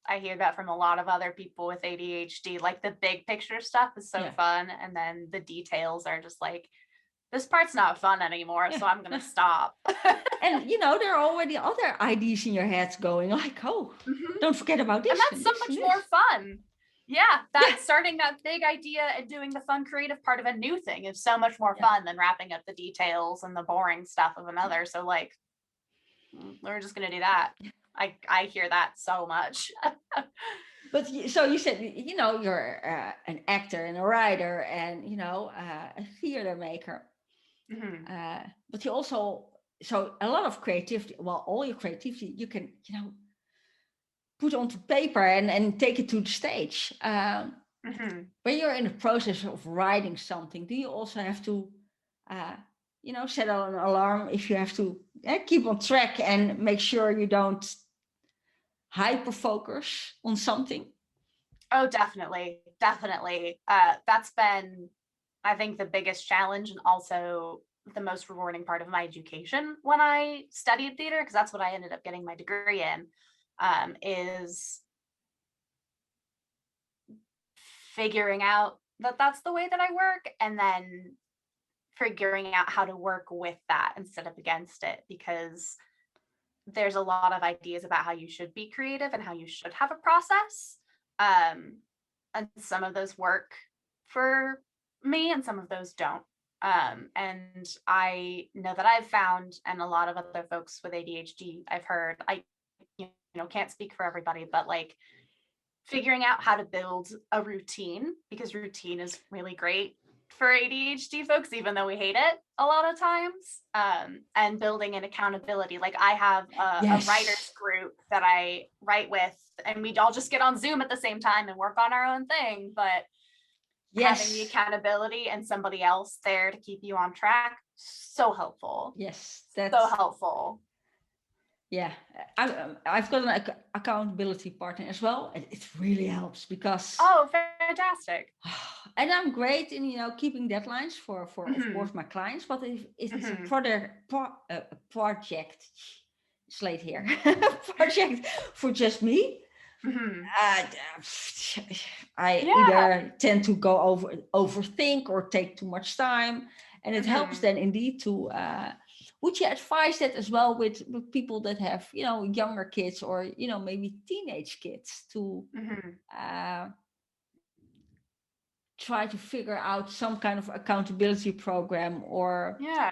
B: I hear that from a lot of other people with ADHD. Like the big picture stuff is so
A: Yeah.
B: fun, and then the details are just like, this part's not fun anymore,
A: Yeah.
B: so I'm gonna stop.
A: And there are already other ideas in your head going like, oh,
B: Mhm.
A: don't forget about this
B: And that's
A: and
B: so
A: this and
B: much
A: this.
B: more fun. Yeah,
A: Yeah.
B: that starting that big idea and doing the fun creative part of a new thing is so much more
A: Yeah.
B: fun than wrapping up the details and the boring stuff of another. So like, we're just gonna do that. I hear that so much.
A: But so you said, you're an actor and a writer and, a theater maker.
B: Mhm.
A: But you also, so a lot of creativity, well, all your creativity, you can, put onto paper and take it to the stage.
B: Mhm.
A: When you're in the process of writing something, do you also have to, set an alarm if you have to keep on track and make sure you don't hyper focus on something?
B: Oh, definitely, definitely. That's been, I think, the biggest challenge and also the most rewarding part of my education when I studied theater, because that's what I ended up getting my degree in, is figuring out that that's the way that I work, and then figuring out how to work with that instead of against it, because there's a lot of ideas about how you should be creative and how you should have a process. Um, and some of those work for me and some of those don't. And I know that I've found, and a lot of other folks with ADHD, I've heard, I, can't speak for everybody, but like figuring out how to build a routine, because routine is really great for ADHD folks, even though we hate it a lot of times. And building an accountability. Like I have a writers
A: Yes.
B: group that I write with, and we all just get on Zoom at the same time and work on our own thing. But having the
A: Yes.
B: accountability and somebody else there to keep you on track, so helpful.
A: Yes.
B: So
A: That's,
B: helpful.
A: yeah. I've got an accountability partner as well. And it really helps because,
B: Oh, fantastic.
A: and I'm great in, keeping deadlines for of
B: Mm-hmm.
A: course, my clients, but if it's
B: Mm-hmm.
A: a project, it's late here, project for just me,
B: Mm-hmm.
A: uh, I
B: Yeah.
A: either tend to go overthink or take too much time, and it helps
B: Mm-hmm.
A: then indeed to. Would you advise that as well with people that have younger kids or maybe teenage kids to
B: Mm-hmm.
A: uh, try to figure out some kind of accountability program, or
B: Yeah.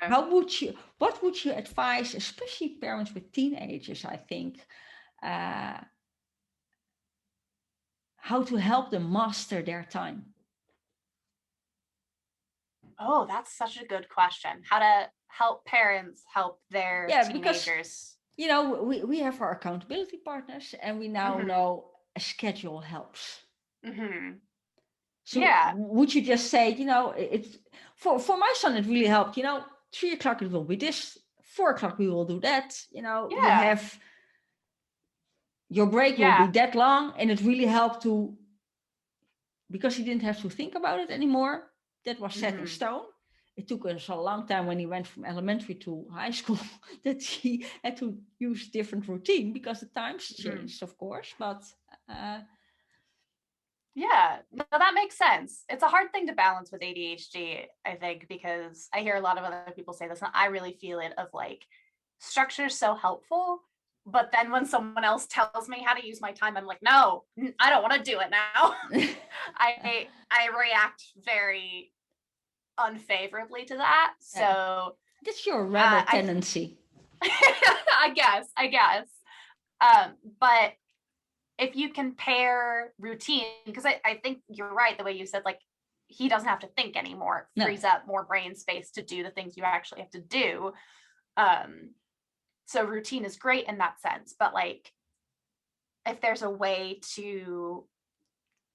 A: what would you advise, especially parents with teenagers? I think. Uh, how to help them master their time.
B: Oh, that's such a good question. How to help parents help their
A: Yeah, because
B: teenagers.
A: we have our accountability partners, and we now
B: Mm-hmm.
A: know a schedule helps.
B: Mm-hmm.
A: So
B: Yeah.
A: would you just say, it's for my son, it really helped. 3 o'clock it will be this, 4 o'clock we will do that. You
B: Yeah.
A: have your break will be
B: Yeah.
A: that long, and it really helped to, because he didn't have to think about it anymore. That was set in
B: Mm-hmm.
A: stone. It took us a long time when he went from elementary to high school that he had to use different routine because the times
B: Mm-hmm.
A: changed, of course. But uh,
B: Yeah. No, that makes sense. It's a hard thing to balance with ADHD, I think, because I hear a lot of other people say this, and I really feel it of like structure is so helpful. But then when someone else tells me how to use my time, I'm like, no, I don't want to do it now. I react very unfavorably to that. So
A: that's your rebel
B: I
A: tendency.
B: I guess. But if you can pair routine, because I think you're right, the way you said, like, he doesn't have to think anymore. It
A: No.
B: frees up more brain space to do the things you actually have to do. So routine is great in that sense, but like if there's a way to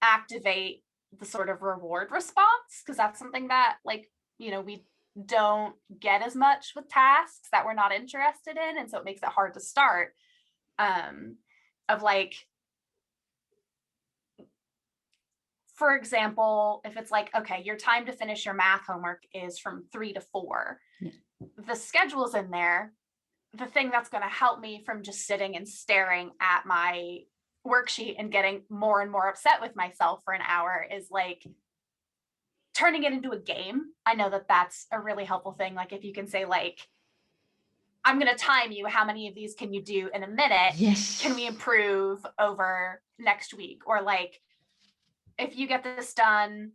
B: activate the sort of reward response, because that's something that, like, we don't get as much with tasks that we're not interested in, and so it makes it hard to start. Of like, for example, if it's like, okay, your time to finish your math homework is from 3 to 4.
A: Yeah.
B: The schedule's in there. The thing that's going to help me from just sitting and staring at my worksheet and getting more and more upset with myself for an hour is like turning it into a game. I know that that's a really helpful thing. Like if you can say like, I'm going to time you, how many of these can you do in a minute?
A: Yes.
B: Can we improve over next week? Or like, if you get this done,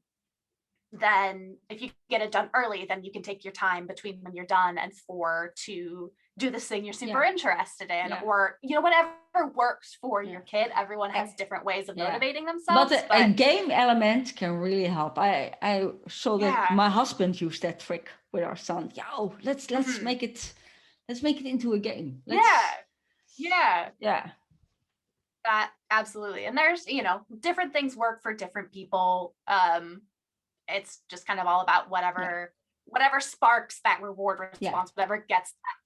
B: then if you get it done early, then you can take your time between when you're done and 4 to do this thing you're super interested in, or, whatever works for your kid. Everyone has different ways of motivating themselves.
A: But a game element can really help. I saw that my husband used that trick with our son. Let's make it into a game.
B: Yeah. That absolutely. And there's, different things work for different people. It's just kind of all about whatever sparks that reward response, whatever gets that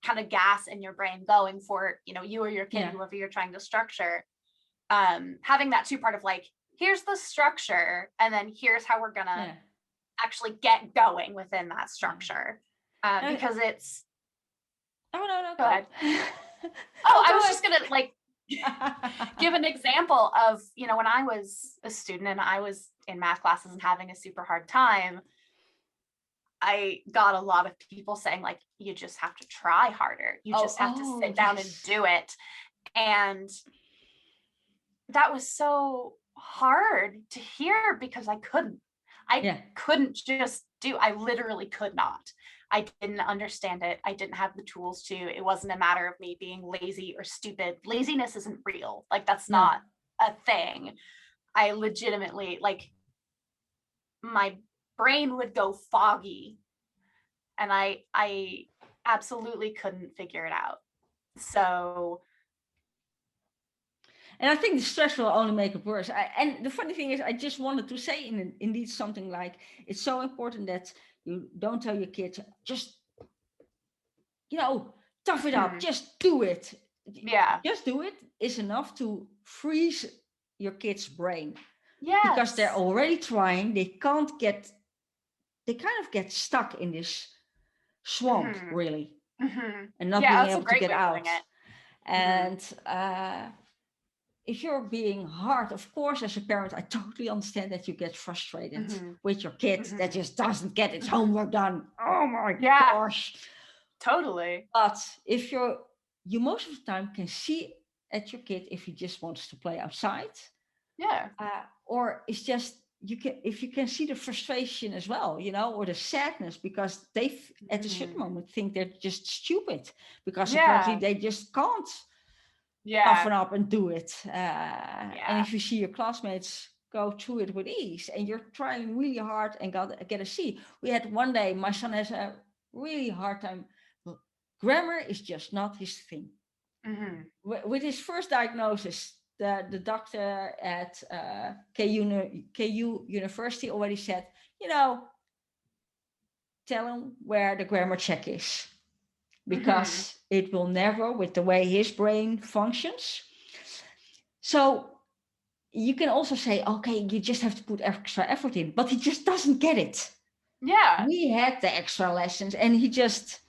B: kind of gas in your brain going for, you or your kid, whoever you're trying to structure. Having that 2-part of like, here's the structure, and then here's how we're gonna actually get going within that structure. Because it's
A: no,
B: go ahead. I was just gonna like give an example of, when I was a student and I was in math classes and having a super hard time, I got a lot of people saying like, you just have to try harder. You just have to sit down and do it. And that was so hard to hear because I couldn't just I literally could not. I didn't understand it. I didn't have the tools to. It wasn't a matter of me being lazy or stupid. Laziness isn't real. Like that's not a thing. I legitimately, like, my brain would go foggy and I absolutely couldn't figure it out. So.
A: And I think the stress will only make it worse. And the funny thing is, I just wanted to say indeed something like, it's so important that you don't tell your kids, just, tough it up, just do it.
B: Yeah.
A: Just do it is enough to freeze your kid's brain.
B: Yeah.
A: Because they're already trying, they kind of get stuck in this swamp, really. And not being able to get out. And if you're being hard, of course, as a parent, I totally understand that you get frustrated with your kid that just doesn't get its homework done. Oh my gosh.
B: Totally.
A: But if you most of the time can see at your kid if he just wants to play outside.
B: Yeah.
A: Or it's just, if you can see the frustration as well, or the sadness, because they at a certain moment think they're just stupid because apparently they just can't toughen up and do it. And if you see your classmates go through it with ease and you're trying really hard and get a C. We had one day, my son has a really hard time. Grammar is just not his thing. With his first diagnosis, the doctor at KU University already said, tell him where the grammar check is. Because it will never, with the way his brain functions. So you can also say, okay, you just have to put extra effort in, but he just doesn't get it.
B: Yeah.
A: We had the extra lessons and he just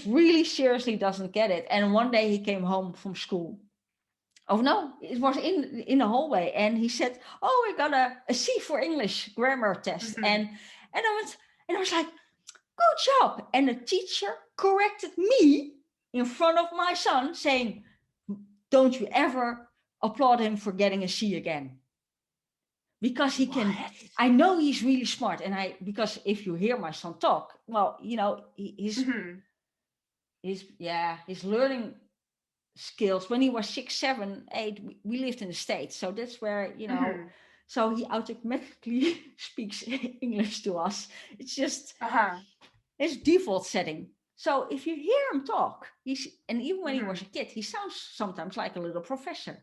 A: really seriously doesn't get it. And one day he came home from school. Oh no, it was in the hallway. And he said, I got a C for English grammar test. And I was like, good job. And the teacher corrected me in front of my son saying, don't you ever applaud him for getting a C again. Because he can, I know he's really smart. And because if you hear my son talk, well, his learning skills, when he was 6, 7, 8, we lived in the States. So that's where, so he automatically speaks English to us. It's just his default setting. So if you hear him talk, and even when he was a kid, he sounds sometimes like a little professor,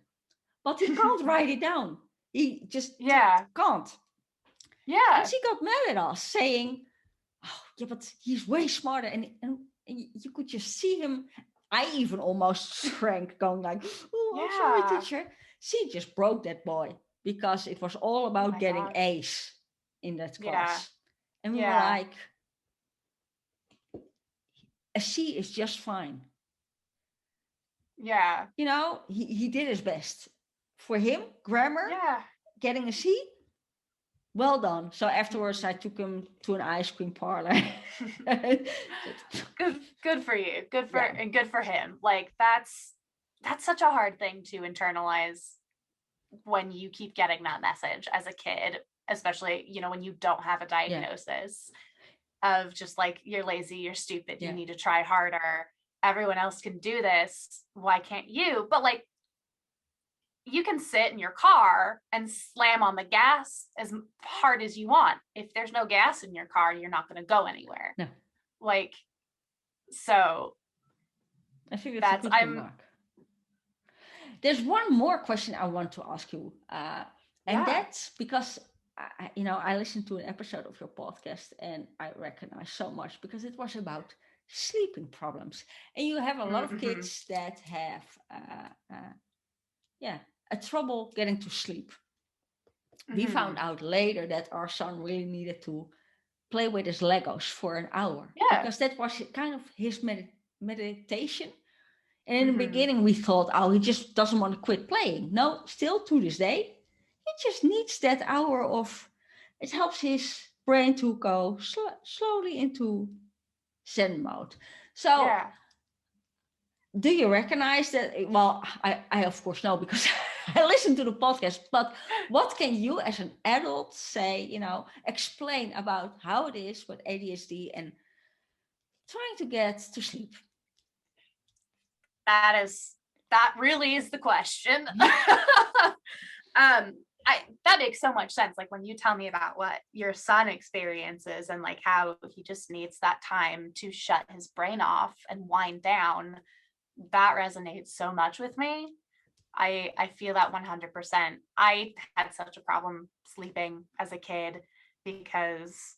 A: but he can't write it down. He just can't.
B: Yeah.
A: And she got mad at us saying, oh, yeah, but he's way smarter. And you could just see him. I even almost shrank, going like, oh, I'm sorry, teacher. She just broke that boy because it was all about getting A's in that class. And we were like, a C is just fine.
B: Yeah.
A: You know, he did his best. For him, grammar, getting a C, well done. So afterwards, I took him to an ice cream parlor.
B: Good for you. Good for him. Like that's such a hard thing to internalize when you keep getting that message as a kid, especially, you know, when you don't have a diagnosis of just like, you're lazy, you're stupid, you need to try harder. Everyone else can do this. Why can't you? But like, you can sit in your car and slam on the gas as hard as you want. If there's no gas in your car, you're not going to go anywhere.
A: No.
B: Like, so
A: I think that's a good remark. There's one more question I want to ask you. And that's because, I listened to an episode of your podcast and I recognize so much because it was about sleeping problems. And you have a lot of kids that have, a trouble getting to sleep. We found out later that our son really needed to play with his Legos for an hour because that was kind of his meditation. And in the beginning, we thought, oh, he just doesn't want to quit playing. No, still to this day, he just needs that hour of, it helps his brain to go slowly into Zen mode. So do you recognize that? Well, I of course know because I listen to the podcast, but what can you as an adult say, explain about how it is with ADHD and trying to get to sleep?
B: That really is the question. That makes so much sense. Like when you tell me about what your son experiences and like how he just needs that time to shut his brain off and wind down, that resonates so much with me. I feel that 100%. I had such a problem sleeping as a kid because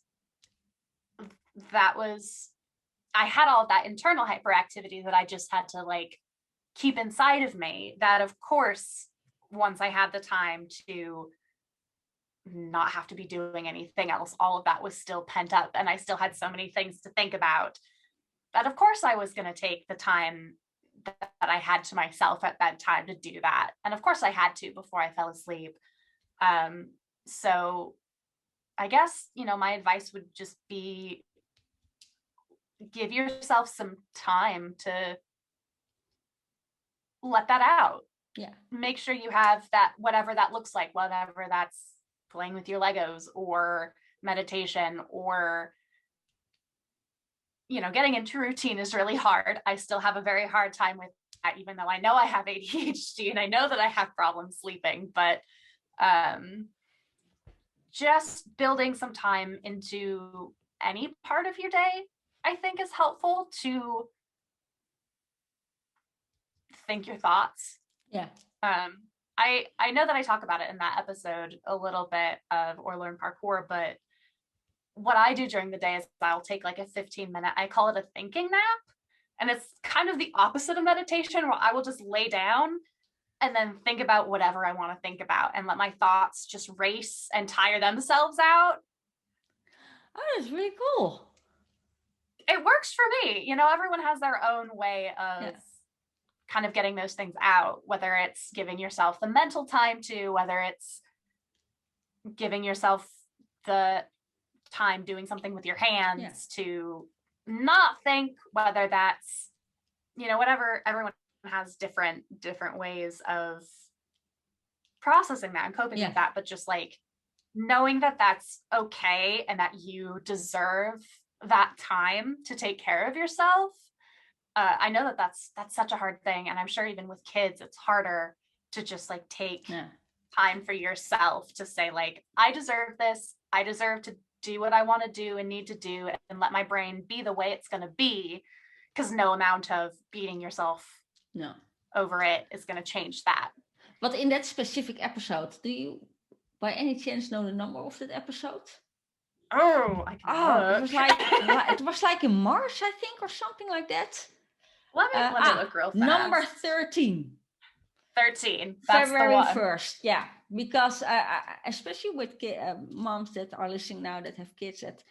B: I had all that internal hyperactivity that I just had to like keep inside of me. That of course, once I had the time to not have to be doing anything else, all of that was still pent up and I still had so many things to think about that of course I was going to take the time that I had to myself at that time to do that. And of course I had to before I fell asleep. So I guess, my advice would just be give yourself some time to let that out.
A: Yeah.
B: Make sure you have that, whatever that looks like, whatever that's playing with your Legos or meditation or, getting into routine is really hard. I still have a very hard time with that, even though I know I have ADHD and I know that I have problems sleeping, but just building some time into any part of your day, I think is helpful to think your thoughts.
A: Yeah.
B: I know that I talk about it in that episode a little bit of Or Learn Parkour, but what I do during the day is I'll take like a 15-minute, I call it a thinking nap. And it's kind of the opposite of meditation where I will just lay down and then think about whatever I want to think about and let my thoughts just race and tire themselves out.
A: Oh, that's really cool.
B: It works for me. Everyone has their own way of kind of getting those things out, whether it's giving yourself the mental time to, whether it's giving yourself the time doing something with your hands to not think, whether that's, whatever. Everyone has different ways of processing that and coping with that, but just like knowing that that's okay and that you deserve that time to take care of yourself. I know that that's such a hard thing. And I'm sure even with kids, it's harder to just like take time for yourself to say like, I deserve this. I deserve to do what I want to do and need to do and let my brain be the way it's going to be. because no amount of beating yourself
A: No.
B: over it is going to change that.
A: But in that specific episode, do you by any chance know the number of that episode?
B: Oh, I can look.
A: It was like in March, I think, or something like that.
B: Let me look real fast.
A: Number 13.
B: 13. That's
A: February
B: the one.
A: 1st. Yeah, because especially with moms that are listening now that have kids that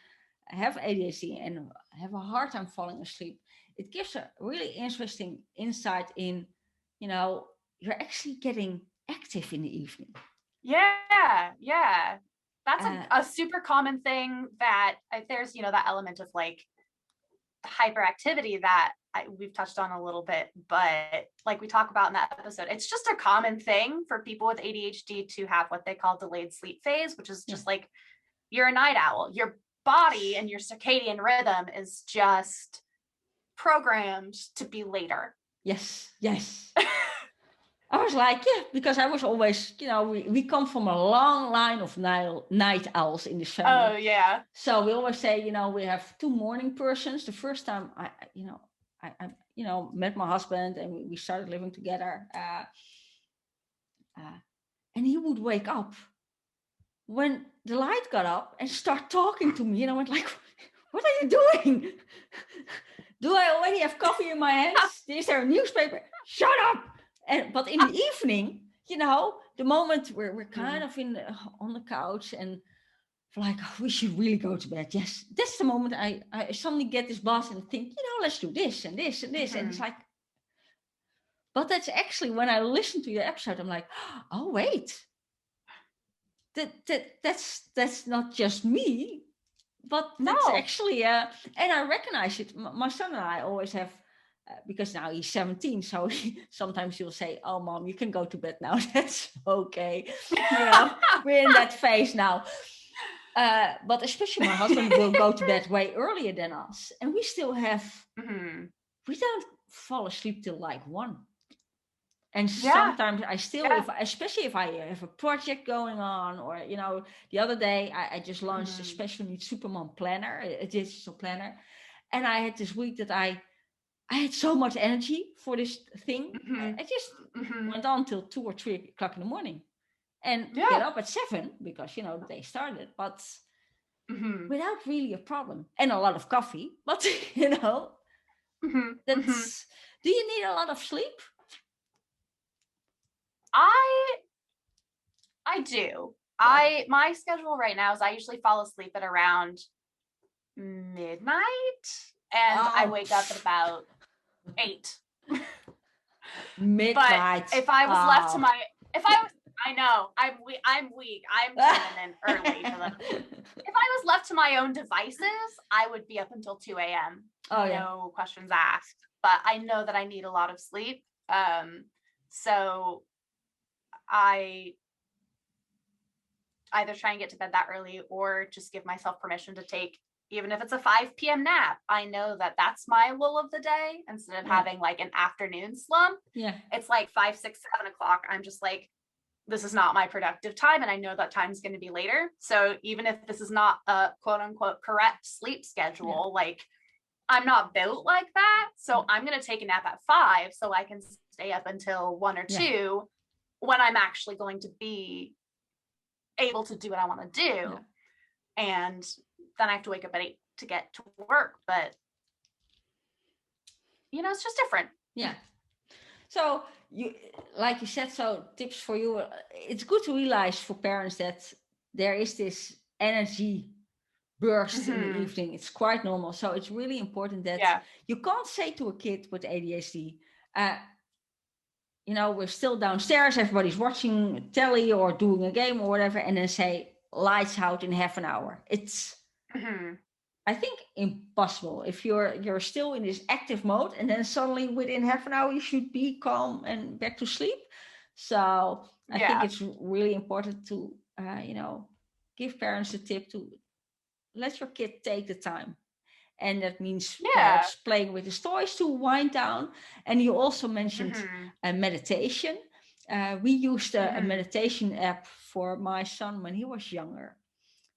A: have ADHD and have a hard time falling asleep, it gives a really interesting insight in, you're actually getting active in the evening.
B: Yeah. That's a super common thing that there's, that element of like hyperactivity that we've touched on a little bit, but like we talk about in that episode, it's just a common thing for people with ADHD to have what they call delayed sleep phase, which is just like you're a night owl. Your body and your circadian rhythm is just programmed to be later.
A: Yes. I was like, because I was always, we come from a long line of night owls in this family.
B: Oh, yeah.
A: So we always say, we have 2 morning persons. The first time I met my husband and we started living together, and he would wake up when the light got up and start talking to me. And I went like, what are you doing? Do I already have coffee in my hands? Is there a newspaper? Shut up. But in the evening, the moment we're kind of on the couch and like, we should really go to bed. Yes, that's the moment I suddenly get this buzz and think, let's do this and this and this. And it's like, but that's actually when I listen to your episode, I'm like, oh, wait. That's not just me, but that's actually, and I recognize it. My son and I always have, because now he's 17, so sometimes he'll say, oh, Mom, you can go to bed now. That's okay. We're in that phase now. But especially my husband will go to bed way earlier than us. And we still have, we don't fall asleep till like 1. And sometimes I still, especially if I have a project going on, or, the other day I just launched a special needs Supermom Planner, a digital planner. And I had this week that I had so much energy for this thing. I just went on till 2 or 3 o'clock in the morning and get up at 7 because, the day started, but without really a problem and a lot of coffee. But, that's, do you need a lot of sleep?
B: I do. My schedule right now is I usually fall asleep at around midnight and I wake up at about 8.
A: Midnight.
B: But if I was left to I know, I'm weak. I'm coming in early. If I was left to my own devices, I would be up until 2 a.m. No questions asked. But I know that I need a lot of sleep. So I either try and get to bed that early or just give myself permission to take, even if it's a 5 p.m. nap. I know that that's my lull of the day instead of having like an afternoon slump.
A: Yeah.
B: It's like 5, 6, 7 o'clock. I'm just like, this is not my productive time. And I know that time's going to be later. So even if this is not a quote unquote correct sleep schedule, like I'm not built like that. So I'm going to take a nap at 5 so I can stay up until 1 or 2 when I'm actually going to be able to do what I want to do. Yeah. And then I have to wake up at 8 to get to work. But, it's just different.
A: Yeah. So like you said, so tips for you. It's good to realize for parents that there is this energy burst in the evening. It's quite normal. So it's really important that you can't say to a kid with ADHD, we're still downstairs, everybody's watching telly or doing a game or whatever, and then say lights out in half an hour. It's, I think, impossible. If you're still in this active mode and then suddenly within half an hour you should be calm and back to sleep. So I think it's really important to, give parents a tip to let your kid take the time. And that means perhaps playing with his toys to wind down. And you also mentioned a meditation. We used a meditation app for my son when he was younger,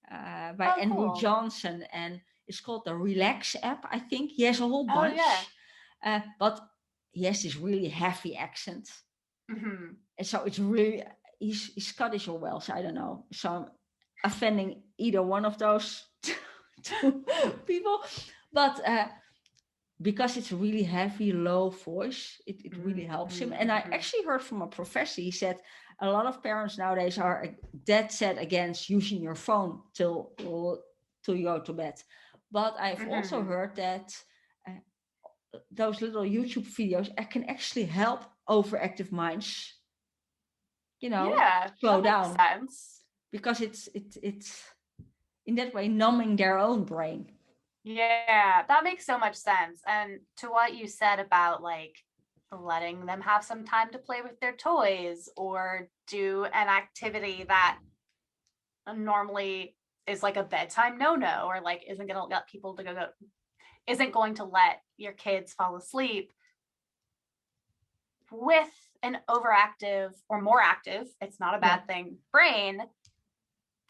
A: by Andrew Johnson, and it's called the Relax app, I think. He has a whole bunch. But he has this really heavy accent.
B: Mm-hmm.
A: And so it's really, he's Scottish or Welsh, I don't know. So I'm offending either one of those two people. But because it's a really heavy, low voice, it really helps him. And I actually heard from a professor, he said a lot of parents nowadays are dead set against using your phone till you go to bed. But I've also heard that those little YouTube videos can actually help overactive minds,
B: Yeah,
A: slow
B: that makes
A: down,
B: sense.
A: because it's in that way numbing their own brain.
B: Yeah, that makes so much sense. And to what you said about like letting them have some time to play with their toys or do an activity that normally is like a bedtime no-no, or like isn't going to let people to go, isn't going to let your kids fall asleep. With an overactive or more active, it's not a bad thing, brain,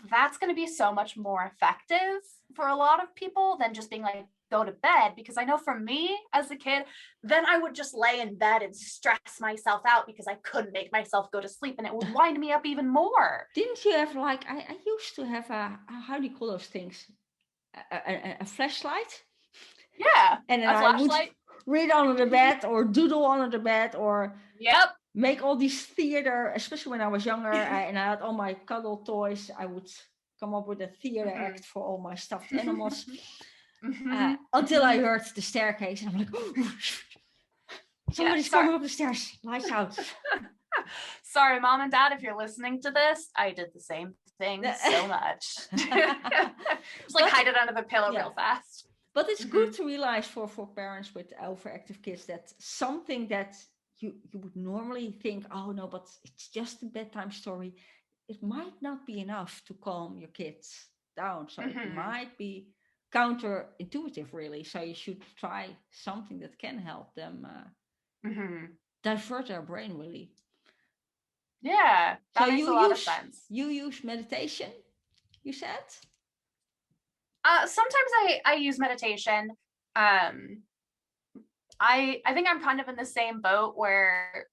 B: that's going to be so much more effective for a lot of people than just being like, go to bed. Because I know for me as a kid, then I would just lay in bed and stress myself out because I couldn't make myself go to sleep, and it would wind me up even more.
A: Didn't you have like, I used to have how do you call those things? A flashlight?
B: Yeah,
A: and then
B: a flashlight.
A: Would read under the bed or doodle under the bed or make all these theater, especially when I was younger and I had all my cuddle toys. I would come up with a theater act for all my stuffed animals until I heard the staircase and I'm like, oh, somebody's coming up the stairs, lights out.
B: Sorry, Mom and Dad, if you're listening to this, I did the same thing so much. Just like hide it under the pillow real fast.
A: But it's good to realize for parents with overactive kids that something that you would normally think, oh no, but it's just a bedtime story, it might not be enough to calm your kids down. So it might be counterintuitive, really. So you should try something that can help them divert their brain, really.
B: Yeah, that makes a lot of sense.
A: You use meditation, you said?
B: Sometimes I use meditation. I think I'm kind of in the same boat where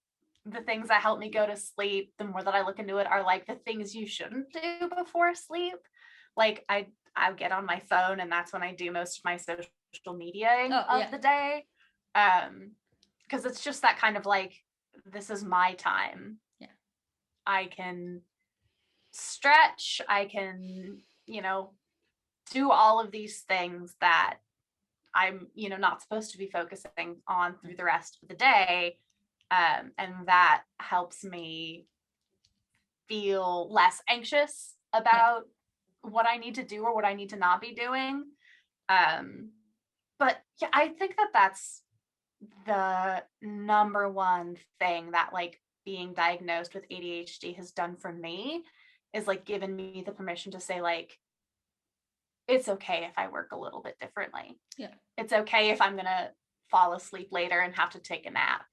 B: the things that help me go to sleep, the more that I look into it, are like the things you shouldn't do before sleep. Like I get on my phone, and that's when I do most of my social media of the day. Because it's just that kind of like, this is my time.
A: Yeah.
B: I can stretch, I can, do all of these things that I'm, not supposed to be focusing on through the rest of the day. And that helps me feel less anxious about what I need to do or what I need to not be doing. But yeah, I think that that's the number one thing that like being diagnosed with ADHD has done for me, is like given me the permission to say like, it's okay if I work a little bit differently.
A: Yeah.
B: It's okay if I'm going to fall asleep later and have to take a nap.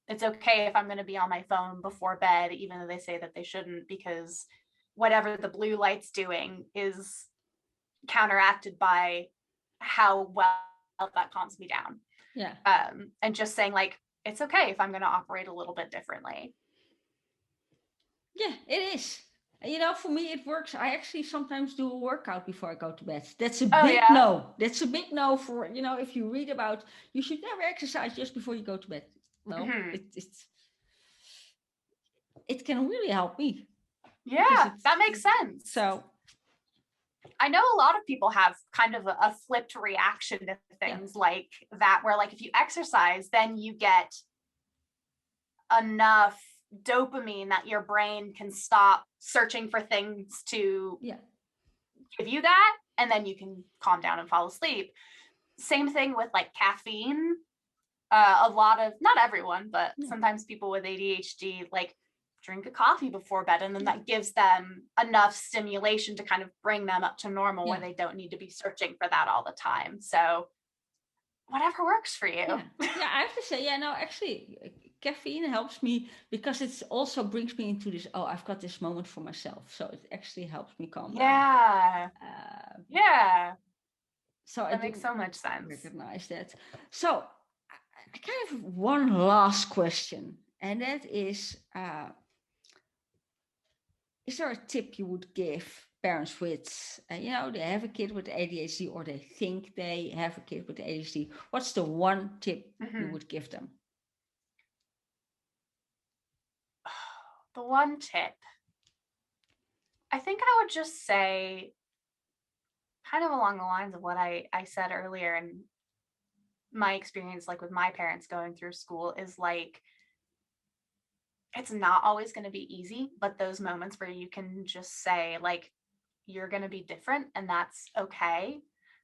B: It's okay if I'm going to be on my phone before bed, even though they say that they shouldn't, because whatever the blue light's doing is counteracted by how well that calms me down.
A: Yeah.
B: And just saying like, it's okay if I'm going to operate a little bit differently.
A: Yeah, it is. For me, it works. I actually sometimes do a workout before I go to bed. That's a big no. That's a big no for, if you read about, you should never exercise just before you go to bed. Well, it can really help me.
B: Yeah, that makes sense.
A: So
B: I know a lot of people have kind of a flipped reaction to things like that, where like if you exercise, then you get enough dopamine that your brain can stop searching for things to give you that, and then you can calm down and fall asleep. Same thing with like caffeine. A lot of, not everyone, but sometimes people with ADHD like drink a coffee before bed, and then that gives them enough stimulation to kind of bring them up to normal where they don't need to be searching for that all the time. So whatever works for you.
A: Yeah, I have to say, actually caffeine helps me because it also brings me into this, I've got this moment for myself. So it actually helps me calm down. So
B: that makes so much sense.
A: Recognize that. So kind of one last question, and that is there a tip you would give parents with, they have a kid with ADHD or they think they have a kid with ADHD? What's the one tip you would give them?
B: The one tip, I think I would just say, kind of along the lines of what I said earlier, and my experience like with my parents going through school is like, it's not always going to be easy, but those moments where you can just say like, you're going to be different and that's okay.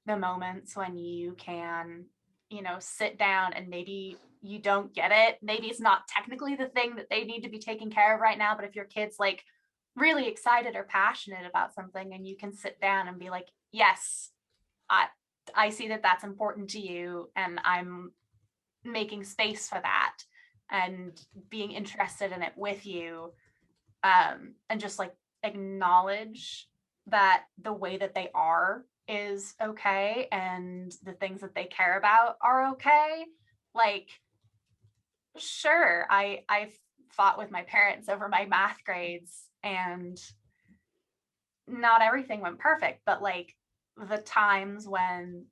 B: The moments when you can, sit down and maybe you don't get it. Maybe it's not technically the thing that they need to be taking care of right now, but if your kid's like really excited or passionate about something and you can sit down and be like, yes, I see that that's important to you and I'm making space for that and being interested in it with you, and just like acknowledge that the way that they are is okay and the things that they care about are okay. Like, sure, I fought with my parents over my math grades and not everything went perfect, but like the times when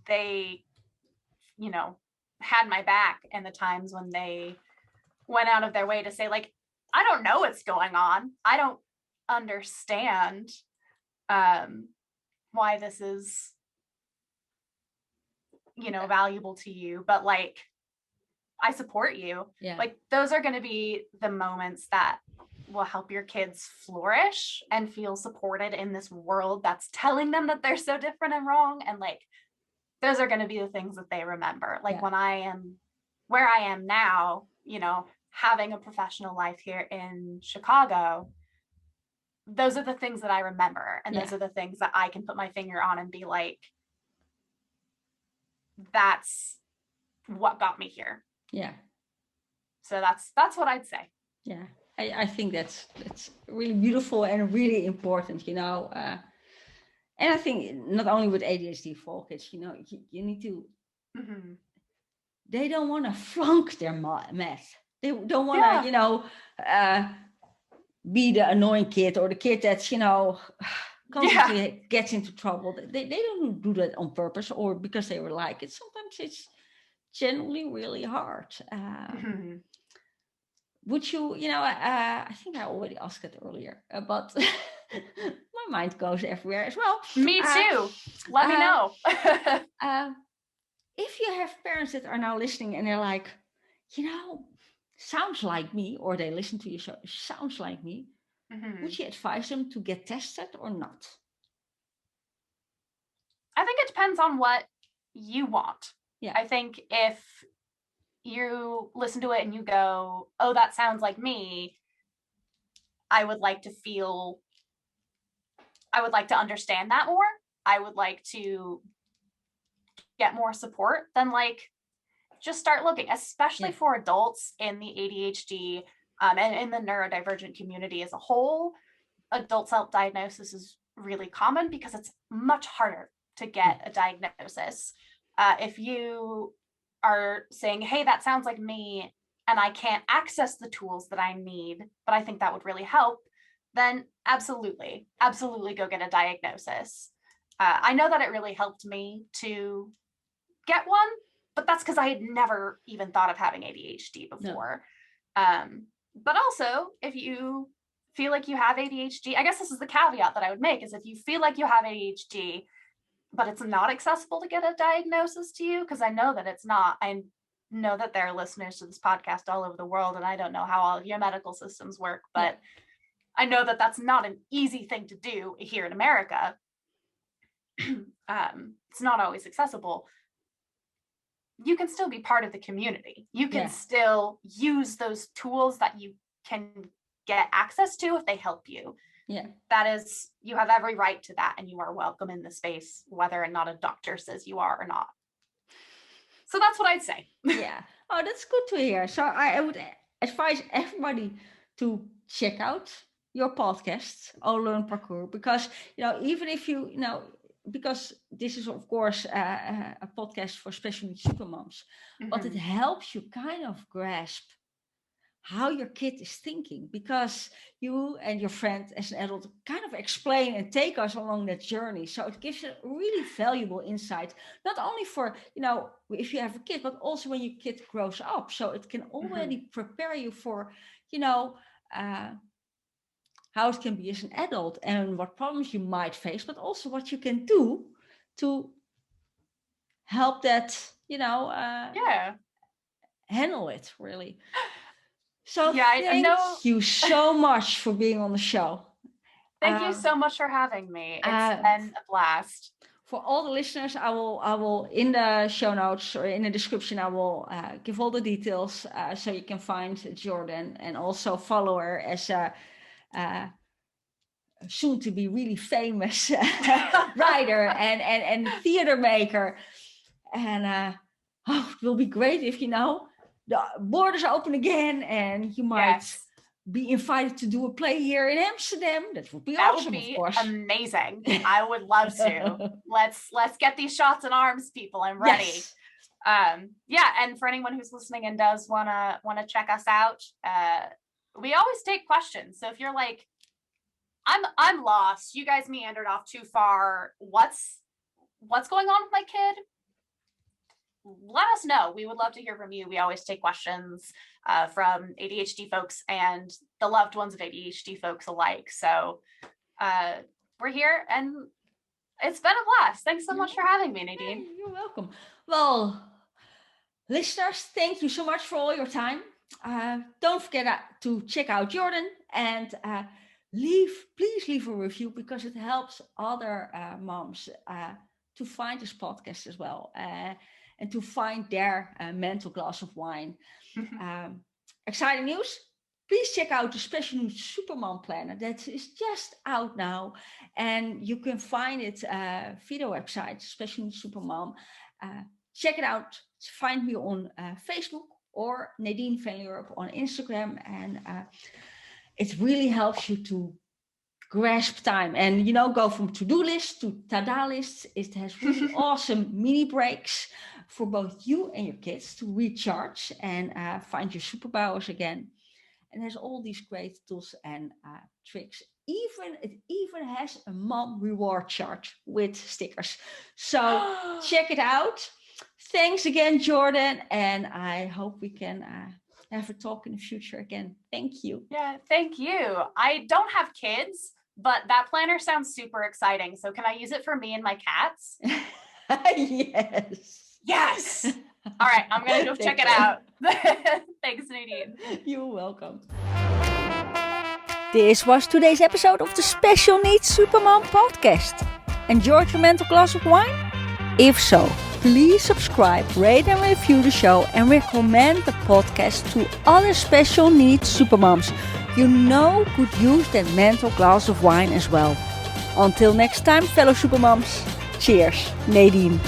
B: they, had my back and the times when they went out of their way to say like, I don't know what's going on. I don't understand why this is, valuable to you, but like, I support you.
A: Yeah.
B: Like those are going to be the moments that will help your kids flourish and feel supported in this world that's telling them that they're so different and wrong. And like, those are going to be the things that they remember. Like when I am where I am now, having a professional life here in Chicago, those are the things that I remember. And those are the things that I can put my finger on and be like, that's what got me here.
A: Yeah.
B: So that's what I'd say.
A: Yeah. I think that's really beautiful and really important, and I think not only with ADHD for kids, you need to, they don't want to flunk their math. They don't want to, be the annoying kid or the kid that's, constantly gets into trouble. They don't do that on purpose or because they were like it. Sometimes it's generally really hard. Would you, I think I already asked it earlier, but my mind goes everywhere as well.
B: Me too. Let me know.
A: If you have parents that are now listening and they're like, sounds like me, or they listen to your show, sounds like me, would you advise them to get tested or not?
B: I think it depends on what you want.
A: Yeah.
B: I think if you listen to it and you go, oh, that sounds like me, I would like to understand that more. I would like to get more support, then like just start looking, especially for adults in the ADHD and in the neurodivergent community as a whole. Adult self-diagnosis is really common because it's much harder to get a diagnosis. If you are saying, hey, that sounds like me, and I can't access the tools that I need, but I think that would really help, then absolutely go get a diagnosis. I know that it really helped me to get one, but that's because I had never even thought of having ADHD before. No. But also, if you feel like you have ADHD, I guess this is the caveat that I would make, is if you feel like you have ADHD, but it's not accessible to get a diagnosis to you, because I know that it's not. I know that there are listeners to this podcast all over the world, and I don't know how all of your medical systems work, but I know that that's not an easy thing to do here in America. It's not always accessible. You can still be part of the community. You can still use those tools that you can get access to if they help you.
A: Yeah.
B: That is, you have every right to that, and you are welcome in the space, whether or not a doctor says you are or not. So that's what I'd say.
A: Yeah. Oh, that's good to hear. So I would advise everybody to check out your podcast, All Learn Parcours, because, even if you, because this is, of course, a podcast for special needs supermoms, but it helps you kind of grasp how your kid is thinking, because you and your friend as an adult kind of explain and take us along that journey. So it gives a really valuable insight, not only for, if you have a kid, but also when your kid grows up. So it can already prepare you for, how it can be as an adult and what problems you might face, but also what you can do to help that, handle it, really. So thank you so much for being on the show.
B: Thank you so much for having me. It's been a blast.
A: For all the listeners, I will in the show notes or in the description, I will give all the details so you can find Jordan and also follow her as a soon to be really famous writer and theater maker. And it will be great if the borders open again and you might be invited to do a play here in Amsterdam. That would be awesome, of course.
B: Amazing. I would love to. Let's get these shots in arms, people. I'm ready. Yes. And for anyone who's listening and does wanna check us out, we always take questions. So if you're like, I'm lost, you guys meandered off too far, what's going on with my kid? Let us know. We would love to hear from you. We always take questions from ADHD folks and the loved ones of ADHD folks alike. So we're here and it's been a blast. Thanks so much for having me, Nadine.
A: You're welcome. Well, listeners, thank you so much for all your time. Don't forget to check out Jordan and please leave a review, because it helps other moms to find this podcast as well. And to find their mental glass of wine. Exciting news. Please check out the Special Needs Supermom Planner. That is just out now. And you can find it via the website, Special Needs Supermom. Check it out. Find me on Facebook or Nadine van Europe on Instagram. And it really helps you to grasp time and go from to-do lists to tada lists. It has really awesome mini breaks for both you and your kids to recharge and find your superpowers again. And it has all these great tools and tricks. It even has a mom reward chart with stickers. So check it out. Thanks again, Jordan, and I hope we can have a talk in the future again. Thank you.
B: Yeah, thank you. I don't have kids, but that planner sounds super exciting. So can I use it for me and my cats?
A: Yes.
B: All right, I'm going to go check it out. Thanks, Nadine.
A: You're welcome.
C: This was today's episode of the Special Needs Supermom podcast. Enjoyed your mental glass of wine? If so, please subscribe, rate and review the show and recommend the podcast to other special needs supermoms could use that mental glass of wine as well. Until next time, fellow supermoms. Cheers, Nadine.